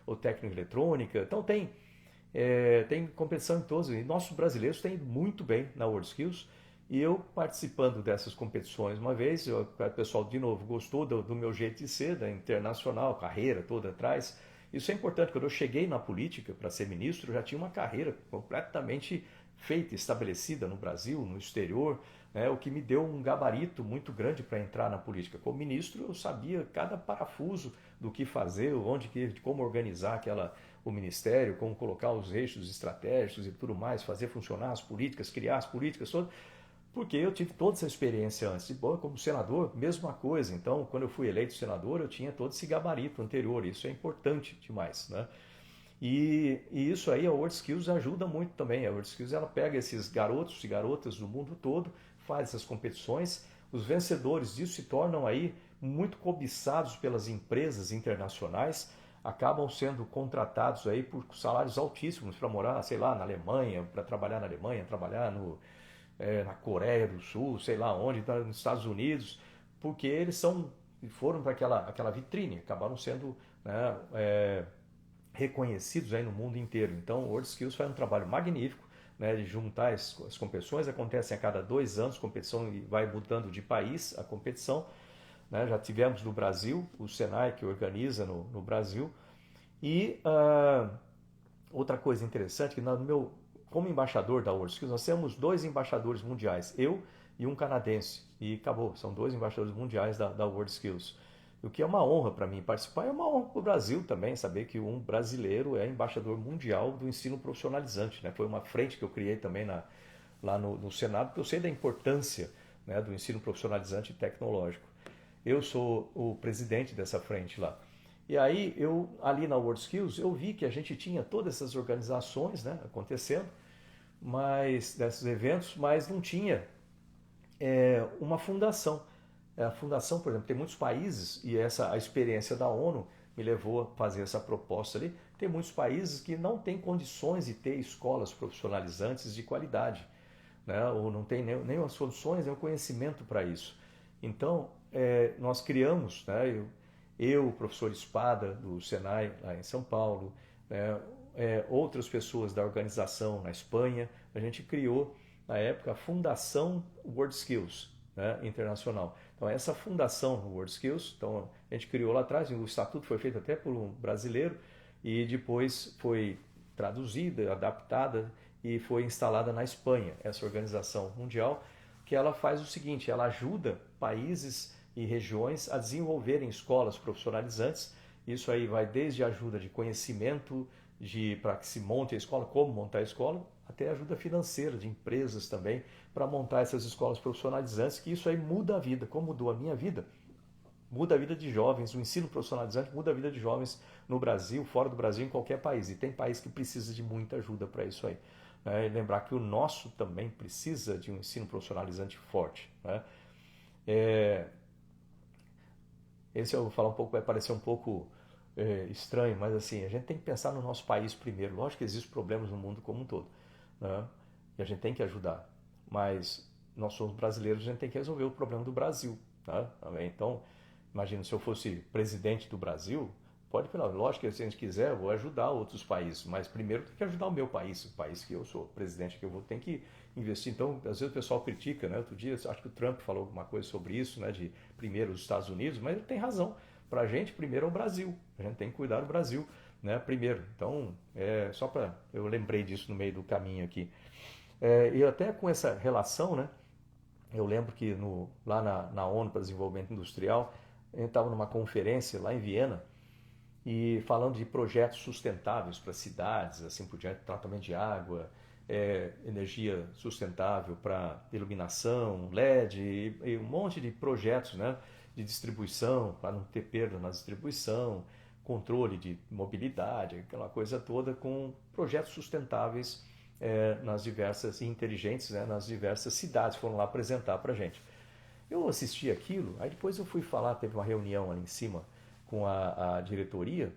ou técnico em eletrônica. Então, tem competição em todos. E nossos brasileiros têm ido muito bem na World Skills. E eu participando dessas competições uma vez, o pessoal de novo gostou do meu jeito de ser, da internacional, carreira toda atrás. Isso é importante. Quando eu cheguei na política para ser ministro, eu já tinha uma carreira completamente feita, estabelecida no Brasil, no exterior, né, o que me deu um gabarito muito grande para entrar na política. Como ministro, eu sabia cada parafuso do que fazer, como organizar o ministério, como colocar os eixos estratégicos e tudo mais, fazer funcionar as políticas, criar as políticas todas. Porque eu tive toda essa experiência antes. E, como senador, mesma coisa. Então, quando eu fui eleito senador, eu tinha todo esse gabarito anterior. Isso é importante demais, né? E isso aí, a World Skills ajuda muito também. A World Skills ela pega esses garotos e garotas do mundo todo, faz essas competições. Os vencedores disso se tornam aí muito cobiçados pelas empresas internacionais, acabam sendo contratados aí por salários altíssimos para morar, sei lá, na Alemanha, para trabalhar na Alemanha, trabalhar na Coreia do Sul, sei lá onde, nos Estados Unidos, porque eles foram para aquela vitrine, acabaram sendo, né, reconhecidos aí no mundo inteiro. Então, o World Skills faz um trabalho magnífico, né, de juntar as competições, acontecem a cada 2 anos, competição e vai mudando de país a competição. Né? Já tivemos no Brasil, o Senai que organiza no Brasil. E outra coisa interessante, que como embaixador da World Skills, nós temos 2 embaixadores mundiais, eu e um canadense, e acabou, são 2 embaixadores mundiais da World Skills. O que é uma honra para mim participar, é uma honra para o Brasil também, saber que um brasileiro é embaixador mundial do ensino profissionalizante. Né? Foi uma frente que eu criei também lá no Senado, porque eu sei da importância, né, do ensino profissionalizante e tecnológico. Eu sou o presidente dessa frente lá. E aí, ali na World Skills, eu vi que a gente tinha todas essas organizações, né, acontecendo, desses eventos, mas não tinha uma fundação. A fundação, por exemplo, tem muitos países, e a experiência da ONU me levou a fazer essa proposta ali, tem muitos países que não têm condições de ter escolas profissionalizantes de qualidade, né, ou não tem nem as condições, nem o conhecimento para isso. Então, nós criamos, né, eu, o professor Espada, do Senai, lá em São Paulo, né, outras pessoas da organização na Espanha, a gente criou, na época, a Fundação World Skills, né, Internacional. Então, essa fundação World Skills, então, a gente criou lá atrás, o estatuto foi feito até por um brasileiro, e depois foi traduzida, adaptada, e foi instalada na Espanha, essa organização mundial, que ela faz o seguinte, ela ajuda países e regiões a desenvolverem escolas profissionalizantes Isso aí vai desde ajuda de conhecimento, para que se monte a escola, como montar a escola, até ajuda financeira de empresas também, para montar essas escolas profissionalizantes, que isso aí muda a vida, como mudou a minha vida, muda a vida de jovens, o ensino profissionalizante muda a vida de jovens no Brasil, fora do Brasil, em qualquer país. E tem país que precisa de muita ajuda para isso aí. Né? E lembrar que o nosso também precisa de um ensino profissionalizante forte. Né? É, esse eu vou falar um pouco, vai parecer um pouco estranho, mas assim, a gente tem que pensar no nosso país primeiro. Lógico que existem problemas no mundo como um todo, né? E a gente tem que ajudar, mas nós somos brasileiros, a gente tem que resolver o problema do Brasil, né? Então, imagina, se eu fosse presidente do Brasil, pode falar, lógico que se a gente quiser, eu vou ajudar outros países, mas primeiro tem que ajudar o meu país, o país que eu sou presidente, que eu vou ter que investir. Então, às vezes o pessoal critica, né? Outro dia, acho que o Trump falou alguma coisa sobre isso, né? De primeiro os Estados Unidos, mas ele tem razão. Para a gente, primeiro é o Brasil. A gente tem que cuidar do Brasil, né? Primeiro. Então, só para eu lembrei disso no meio do caminho aqui. E até com essa relação, né? Eu lembro que lá na ONU para Desenvolvimento Industrial, a gente estava numa conferência lá em Viena e falando de projetos sustentáveis para cidades, assim por diante, tratamento de água, energia sustentável para iluminação, LED e um monte de projetos, né, de distribuição, para não ter perda na distribuição, controle de mobilidade, aquela coisa toda, com projetos sustentáveis nas diversas e inteligentes, né, nas diversas cidades, foram lá apresentar para a gente. Eu assisti aquilo, aí depois eu fui falar, teve uma reunião ali em cima com a diretoria,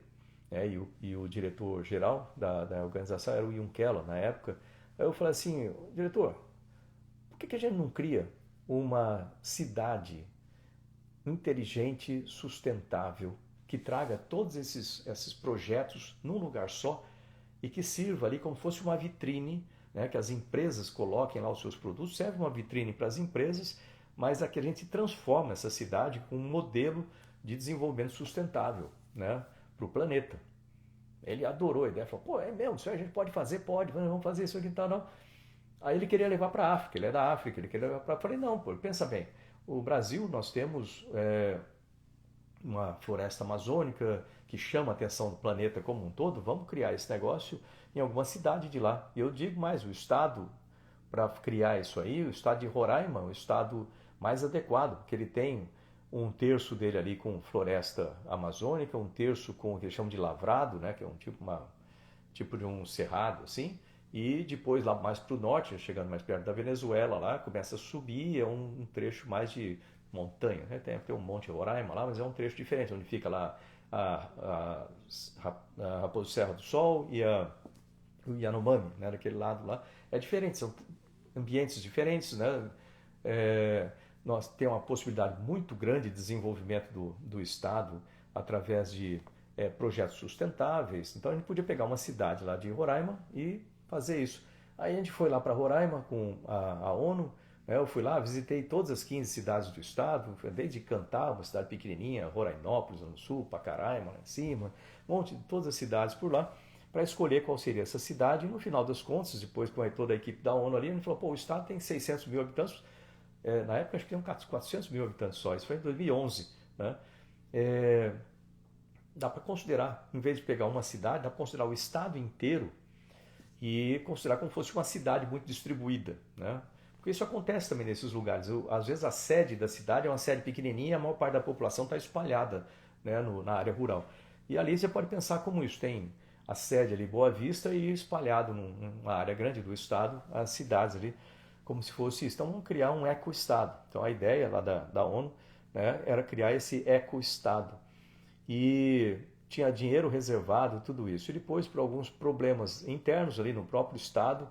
né, e o diretor-geral da organização era o Ian Keller na época. Aí eu falei assim, diretor, por que a gente não cria uma cidade inteligente, sustentável, que traga todos esses projetos num lugar só e que sirva ali como fosse uma vitrine, né, que as empresas coloquem lá os seus produtos, serve uma vitrine para as empresas, mas a que a gente transforma essa cidade com um modelo de desenvolvimento sustentável, né, para o planeta. Ele adorou a ideia, falou, pô, é mesmo, isso aí a gente pode fazer, pode, vamos fazer isso aqui e tal, não. Aí ele queria levar para a África, ele é da África, ele queria levar para... Eu falei, não, pô, pensa bem, o Brasil, nós temos uma floresta amazônica que chama a atenção do planeta como um todo, vamos criar esse negócio em alguma cidade de lá. E eu digo mais, o estado para criar isso aí, o estado de Roraima, o estado mais adequado, porque ele tem um terço dele ali com floresta amazônica, um terço com o que eles chamam de lavrado, né, que é tipo de um cerrado assim, e depois lá mais para o norte, chegando mais perto da Venezuela, lá começa a subir, é um trecho mais de montanha, né? Tem um monte Roraima lá, mas é um trecho diferente, onde fica lá a Raposo Serra do Sol e o Yanomami, né, daquele lado lá. É diferente, são ambientes diferentes, né? Nós temos uma possibilidade muito grande de desenvolvimento do Estado através de projetos sustentáveis. Então a gente podia pegar uma cidade lá de Roraima e fazer isso. Aí a gente foi lá para Roraima com a ONU, né? Eu fui lá, visitei todas as 15 cidades do estado, desde Cantá, uma cidade pequenininha, Rorainópolis no sul, Pacaraima lá em cima, um monte de todas as cidades por lá, para escolher qual seria essa cidade. E no final das contas, depois com toda a equipe da ONU ali, a gente falou, pô, o estado tem 600 mil habitantes, na época acho que tem 400 mil habitantes só, isso foi em 2011, né? Dá para considerar, em vez de pegar uma cidade, dá para considerar o estado inteiro e considerar como se fosse uma cidade muito distribuída, né? Porque isso acontece também nesses lugares. Às vezes a sede da cidade é uma sede pequenininha e a maior parte da população está espalhada, né, na área rural. E ali você pode pensar como isso. Tem a sede ali, Boa Vista, e espalhado numa área grande do estado, as cidades ali, como se fosse isso. Então vamos criar um ecoestado. Então a ideia lá da ONU, né, era criar esse ecoestado. E tinha dinheiro reservado, tudo isso. E depois, por alguns problemas internos ali no próprio estado,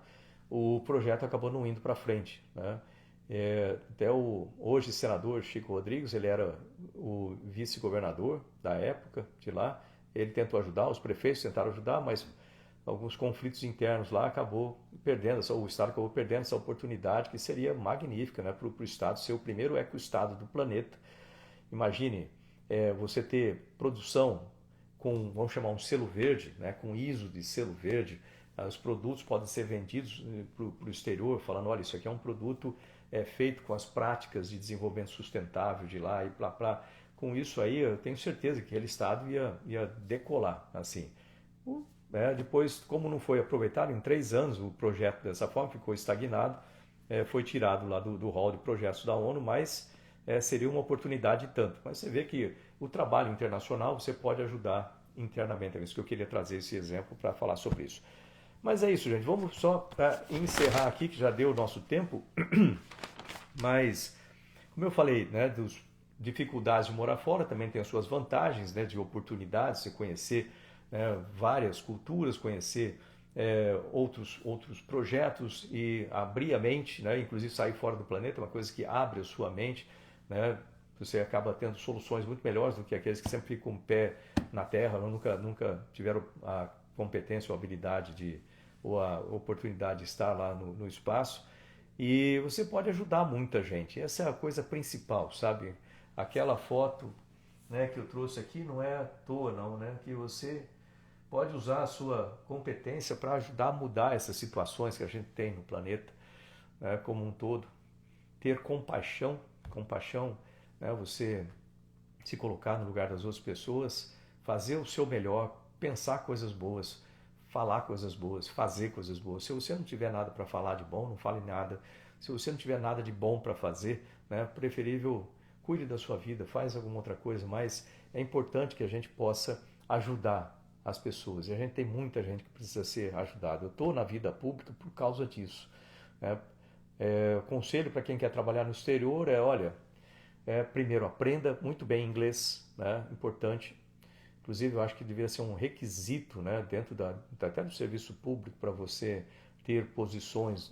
o projeto acabou não indo para frente, né? Até o hoje senador Chico Rodrigues, ele era o vice-governador da época de lá, ele tentou ajudar, os prefeitos tentaram ajudar, mas alguns conflitos internos lá acabou perdendo, o estado acabou perdendo essa oportunidade que seria magnífica, né, para o estado ser o primeiro ecoestado do planeta. Imagine você ter produção com, vamos chamar um selo verde, né, com ISO de selo verde. Os produtos podem ser vendidos para o exterior, falando, olha, isso aqui é um produto feito com as práticas de desenvolvimento sustentável de lá, e para com isso aí eu tenho certeza que aquele estado ia decolar, assim. Depois, como não foi aproveitado, em 3 anos o projeto dessa forma ficou estagnado, foi tirado lá do hall de projetos da ONU, mas seria uma oportunidade tanto. Mas você vê que o trabalho internacional você pode ajudar internamente. É isso que eu queria trazer esse exemplo para falar sobre isso. Mas é isso, gente. Vamos só encerrar aqui, que já deu o nosso tempo. Mas, como eu falei, né, dos dificuldades de morar fora, também tem as suas vantagens, né, de oportunidades, você conhecer várias culturas, conhecer outros projetos e abrir a mente, né, inclusive sair fora do planeta, uma coisa que abre a sua mente, né, você acaba tendo soluções muito melhores do que aqueles que sempre ficam com o pé na terra, nunca tiveram a competência ou habilidade ou a oportunidade de estar lá no espaço. E você pode ajudar muita gente. Essa é a coisa principal, sabe? Aquela foto, né, que eu trouxe aqui não é à toa, não, né? Que você pode usar a sua competência para ajudar a mudar essas situações que a gente tem no planeta, né, como um todo. Ter compaixão, né, você se colocar no lugar das outras pessoas, fazer o seu melhor, pensar coisas boas, falar coisas boas, fazer coisas boas. Se você não tiver nada para falar de bom, não fale nada. Se você não tiver nada de bom para fazer, né, preferível cuide da sua vida, faz alguma outra coisa, mas é importante que a gente possa ajudar as pessoas. E a gente tem muita gente que precisa ser ajudada. Eu estou na vida pública por causa disso, né? Conselho para quem quer trabalhar no exterior olha, primeiro aprenda muito bem inglês, né? Importante. Inclusive, eu acho que deveria ser um requisito, né, dentro até do serviço público para você ter posições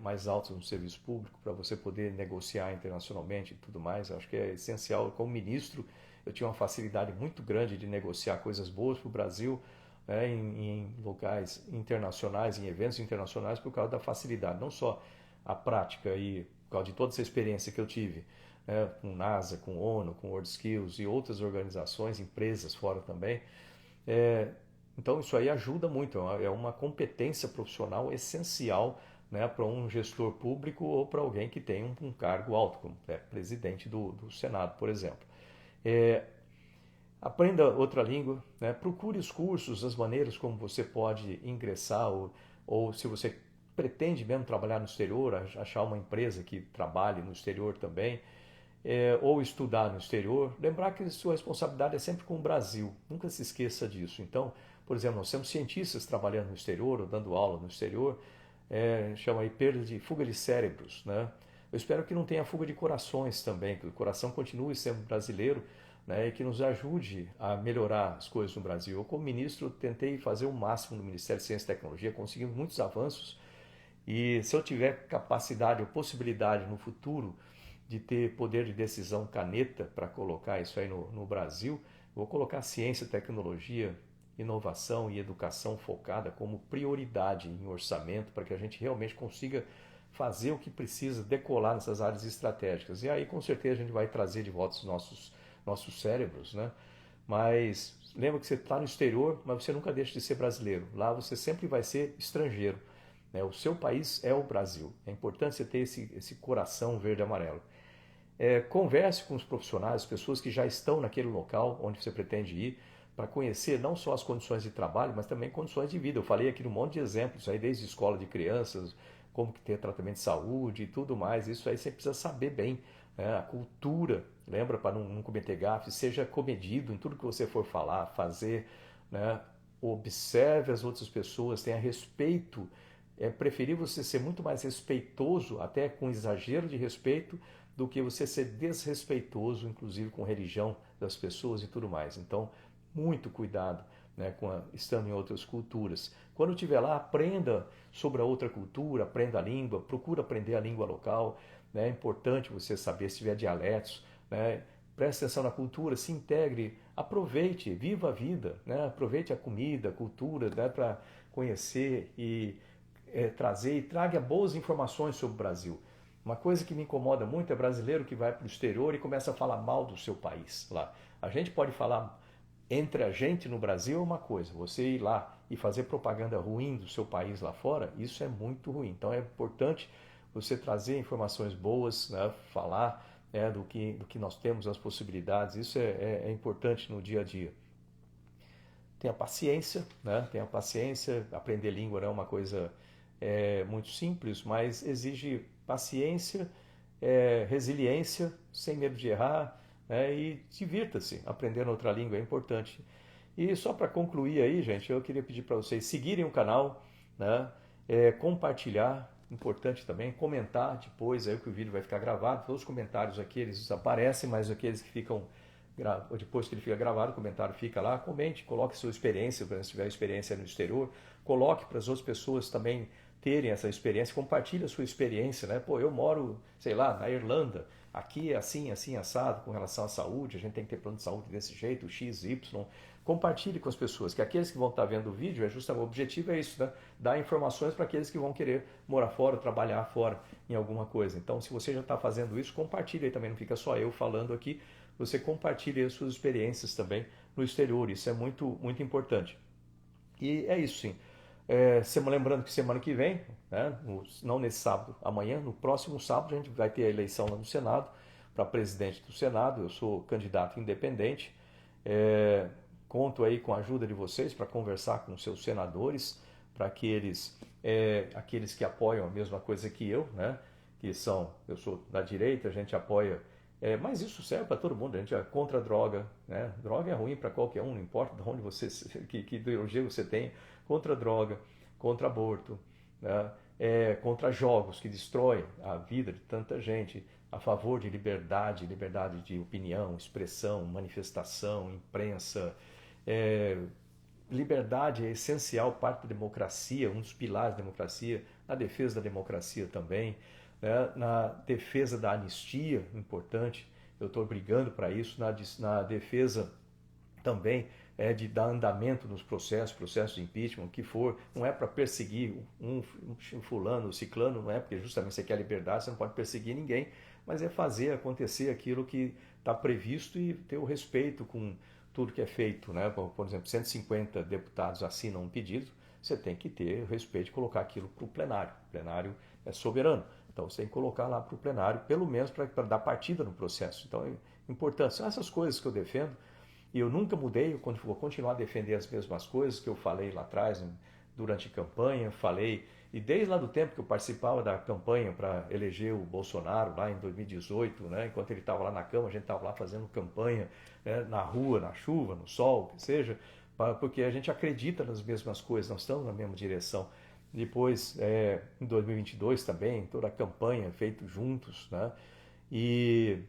mais altas no serviço público, para você poder negociar internacionalmente e tudo mais. Eu acho que é essencial. Como ministro, eu tinha uma facilidade muito grande de negociar coisas boas para o Brasil, né, em locais internacionais, em eventos internacionais, por causa da facilidade. Não só a prática e por causa de toda essa experiência que eu tive, com NASA, com ONU, com WorldSkills e outras organizações, empresas fora também. Então isso aí ajuda muito, é uma competência profissional essencial, né, para um gestor público ou para alguém que tem um cargo alto, como presidente do Senado, por exemplo. Aprenda outra língua, né, procure os cursos, as maneiras como você pode ingressar ou se você pretende mesmo trabalhar no exterior, achar uma empresa que trabalhe no exterior também, ou estudar no exterior, lembrar que sua responsabilidade é sempre com o Brasil, nunca se esqueça disso. Então, por exemplo, nós temos cientistas trabalhando no exterior ou dando aula no exterior, chama aí fuga de cérebros, né? Eu espero que não tenha fuga de corações também, que o coração continue sendo brasileiro, né, e que nos ajude a melhorar as coisas no Brasil. Eu, como ministro, tentei fazer o máximo no Ministério de Ciência e Tecnologia, conseguimos muitos avanços, e se eu tiver capacidade ou possibilidade no futuro de ter poder de decisão caneta para colocar isso aí no Brasil, vou colocar ciência, tecnologia, inovação e educação focada como prioridade em orçamento para que a gente realmente consiga fazer o que precisa, decolar nessas áreas estratégicas. E aí com certeza a gente vai trazer de volta os nossos cérebros, né? Mas lembra que você está no exterior, mas você nunca deixa de ser brasileiro. Lá você sempre vai ser estrangeiro, né? O seu país é o Brasil. É importante você ter esse coração verde e amarelo. Converse com os profissionais, as pessoas que já estão naquele local onde você pretende ir, para conhecer não só as condições de trabalho, mas também condições de vida. Eu falei aqui um monte de exemplos, aí desde escola de crianças, como que ter tratamento de saúde e tudo mais. Isso aí você precisa saber bem, né? A cultura, lembra, para não cometer gafes, seja comedido em tudo que você for falar, fazer, né? Observe as outras pessoas, tenha respeito. É preferível você ser muito mais respeitoso, até com exagero de respeito, do que você ser desrespeitoso, inclusive com a religião das pessoas e tudo mais. Então, muito cuidado, né, estando em outras culturas. Quando estiver lá, aprenda sobre a outra cultura, aprenda a língua, procura aprender a língua local. Né, é importante você saber se tiver dialetos, né, preste atenção na cultura, se integre, aproveite, viva a vida, né, aproveite a comida, a cultura, né, para conhecer e trazer e traga boas informações sobre o Brasil. Uma coisa que me incomoda muito é brasileiro que vai para o exterior e começa a falar mal do seu país lá. A gente pode falar entre a gente no Brasil é uma coisa, você ir lá e fazer propaganda ruim do seu país lá fora, isso é muito ruim. Então é importante você trazer informações boas, né, falar do que nós temos, as possibilidades. Isso é importante no dia a dia. Tenha paciência, né? Tenha paciência. Aprender língua não é uma coisa muito simples, mas exige paciência, resiliência, sem medo de errar, né? E divirta-se. Aprendendo outra língua é importante. E só para concluir aí, gente, eu queria pedir para vocês seguirem o canal, né? Compartilhar, importante também, comentar depois aí que o vídeo vai ficar gravado. Todos os comentários aqui eles aparecem, mas aqueles que ficam depois que ele fica gravado, o comentário fica lá. Comente, coloque sua experiência, se tiver experiência no exterior, coloque para as outras pessoas também terem essa experiência, compartilhe a sua experiência, né? Pô, eu moro, sei lá, na Irlanda, aqui é assim, assim, assado com relação à saúde, a gente tem que ter plano de saúde desse jeito, X, Y. Compartilhe com as pessoas, que aqueles que vão estar vendo o vídeo, justamente o objetivo é isso, né? Dar informações para aqueles que vão querer morar fora, trabalhar fora em alguma coisa. Então, se você já está fazendo isso, compartilhe aí também, não fica só eu falando aqui, você compartilha as suas experiências também no exterior, isso é muito, muito importante. E é isso sim. Lembrando que semana que vem, né, não nesse sábado, amanhã, no próximo sábado, a gente vai ter a eleição lá no Senado, para presidente do Senado. Eu sou candidato independente. Conto aí com a ajuda de vocês para conversar com seus senadores, para que aqueles que apoiam a mesma coisa que eu, né, eu sou da direita, a gente apoia. Mas isso serve para todo mundo, a gente é contra a droga, né? Droga é ruim para qualquer um, não importa de onde que ideologia você tem, contra a droga, contra aborto, né? Contra jogos que destroem a vida de tanta gente, a favor de liberdade, liberdade de opinião, expressão, manifestação, imprensa. Liberdade é essencial, parte da democracia, um dos pilares da democracia, na defesa da democracia também. Na defesa da anistia, importante, eu estou brigando para isso, na defesa também de dar andamento nos processos de impeachment, o que for, não é para perseguir um fulano, ciclano, não é porque justamente você quer liberdade, você não pode perseguir ninguém, mas é fazer acontecer aquilo que está previsto e ter o respeito com tudo que é feito, né? Por exemplo, 150 deputados assinam um pedido, você tem que ter o respeito de colocar aquilo para o plenário. O plenário é soberano. Então você tem que colocar lá para o plenário, pelo menos para dar partida no processo. Então é importante. São essas coisas que eu defendo e eu nunca mudei, eu vou continuar a defender as mesmas coisas que eu falei lá atrás, durante a campanha, e desde lá do tempo que eu participava da campanha para eleger o Bolsonaro, lá em 2018, né, enquanto ele estava lá na cama, a gente estava lá fazendo campanha, né, na rua, na chuva, no sol, que seja, porque a gente acredita nas mesmas coisas, nós estamos na mesma direção. Depois, em 2022 também, toda a campanha feita juntos, né? E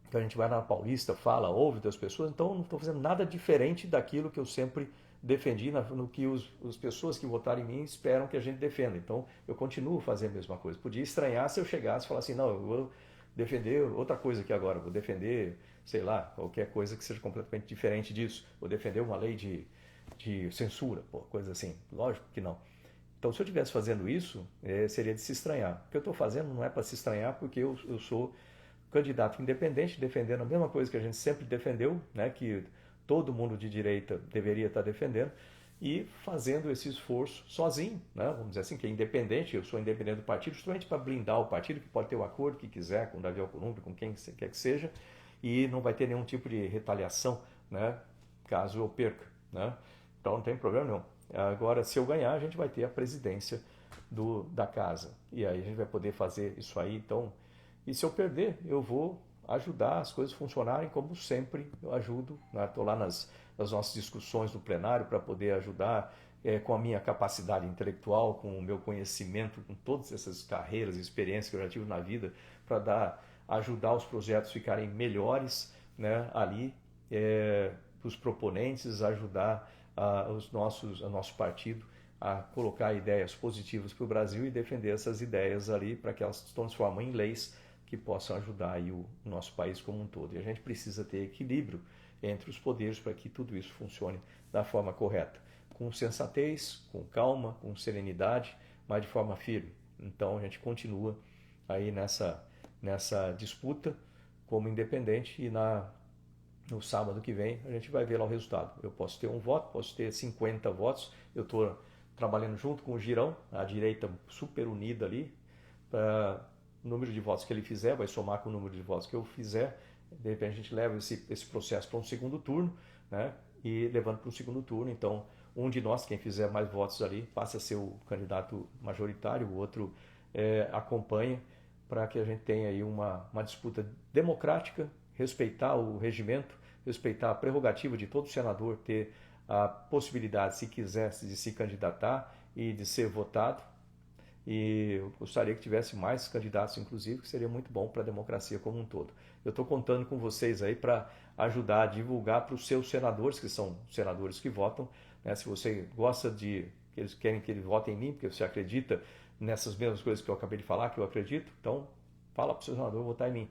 então a gente vai na Paulista, fala, ouve das pessoas, então não estou fazendo nada diferente daquilo que eu sempre defendi, no que as pessoas que votaram em mim esperam que a gente defenda. Então eu continuo fazendo a mesma coisa. Podia estranhar se eu chegasse e falasse assim, não, eu vou defender outra coisa aqui agora, vou defender, sei lá, qualquer coisa que seja completamente diferente disso, vou defender uma lei de censura, coisa assim. Lógico que não. Então, se eu estivesse fazendo isso, seria de se estranhar. O que eu estou fazendo não é para se estranhar, porque eu sou candidato independente, defendendo a mesma coisa que a gente sempre defendeu, né, que todo mundo de direita deveria estar defendendo, e fazendo esse esforço sozinho, né, vamos dizer assim, que é independente. Eu sou independente do partido, justamente para blindar o partido, que pode ter o acordo que quiser com o Davi Alcolumbre, com quem quer que seja, e não vai ter nenhum tipo de retaliação, né, caso eu perca, né? Então não tem problema nenhum. Agora, se eu ganhar, a gente vai ter a presidência da casa. E aí a gente vai poder fazer isso aí. Então, e se eu perder, eu vou ajudar as coisas a funcionarem como sempre eu ajudo. Estou lá nas nossas discussões no plenário para poder ajudar com a minha capacidade intelectual, com o meu conhecimento, com todas essas carreiras e experiências que eu já tive na vida, para ajudar os projetos a ficarem melhores, né, ali, os proponentes, ajudar o nosso partido a colocar ideias positivas para o Brasil e defender essas ideias ali para que elas se transformem em leis que possam ajudar aí o nosso país como um todo. E a gente precisa ter equilíbrio entre os poderes para que tudo isso funcione da forma correta, com sensatez, com calma, com serenidade, mas de forma firme. Então a gente continua aí nessa disputa como independente e no sábado que vem a gente vai ver lá o resultado. Eu posso ter um voto, posso ter 50 votos. Eu estou trabalhando junto com o Girão, a direita super unida ali, número de votos que ele fizer, vai somar com o número de votos que eu fizer. De repente a gente leva esse processo para um segundo turno, né? E levando para um segundo turno, então um de nós, quem fizer mais votos ali, passa a ser o candidato majoritário, o outro acompanha, para que a gente tenha aí uma disputa democrática, respeitar o regimento, respeitar a prerrogativa de todo senador ter a possibilidade, se quiser, de se candidatar e de ser votado. E eu gostaria que tivesse mais candidatos, inclusive, que seria muito bom para a democracia como um todo. Eu estou contando com vocês aí para ajudar a divulgar para os seus senadores, que são senadores que votam, né? Se você gosta de, que eles querem que eles votem em mim, porque você acredita nessas mesmas coisas que eu acabei de falar, que eu acredito, então fala para o seu senador votar em mim.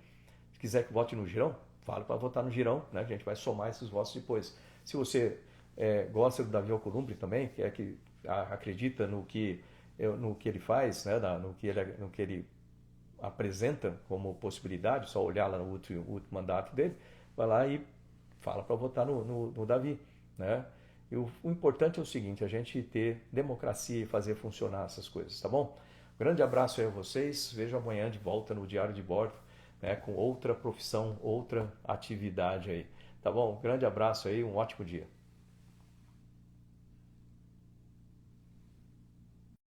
Se quiser que vote no Girão, fala para votar no Girão, né? A gente vai somar esses votos depois. Se você gosta do Davi Alcolumbre também, que é que acredita no que ele faz, né, no que ele apresenta como possibilidade, só olhar lá no último mandato dele, vai lá e fala para votar no Davi, né? E o importante é o seguinte, a gente ter democracia e fazer funcionar essas coisas, tá bom? Grande abraço aí a vocês, vejo amanhã de volta no Diário de Bordo, né, com outra profissão, outra atividade aí, tá bom? Grande abraço aí, um ótimo dia.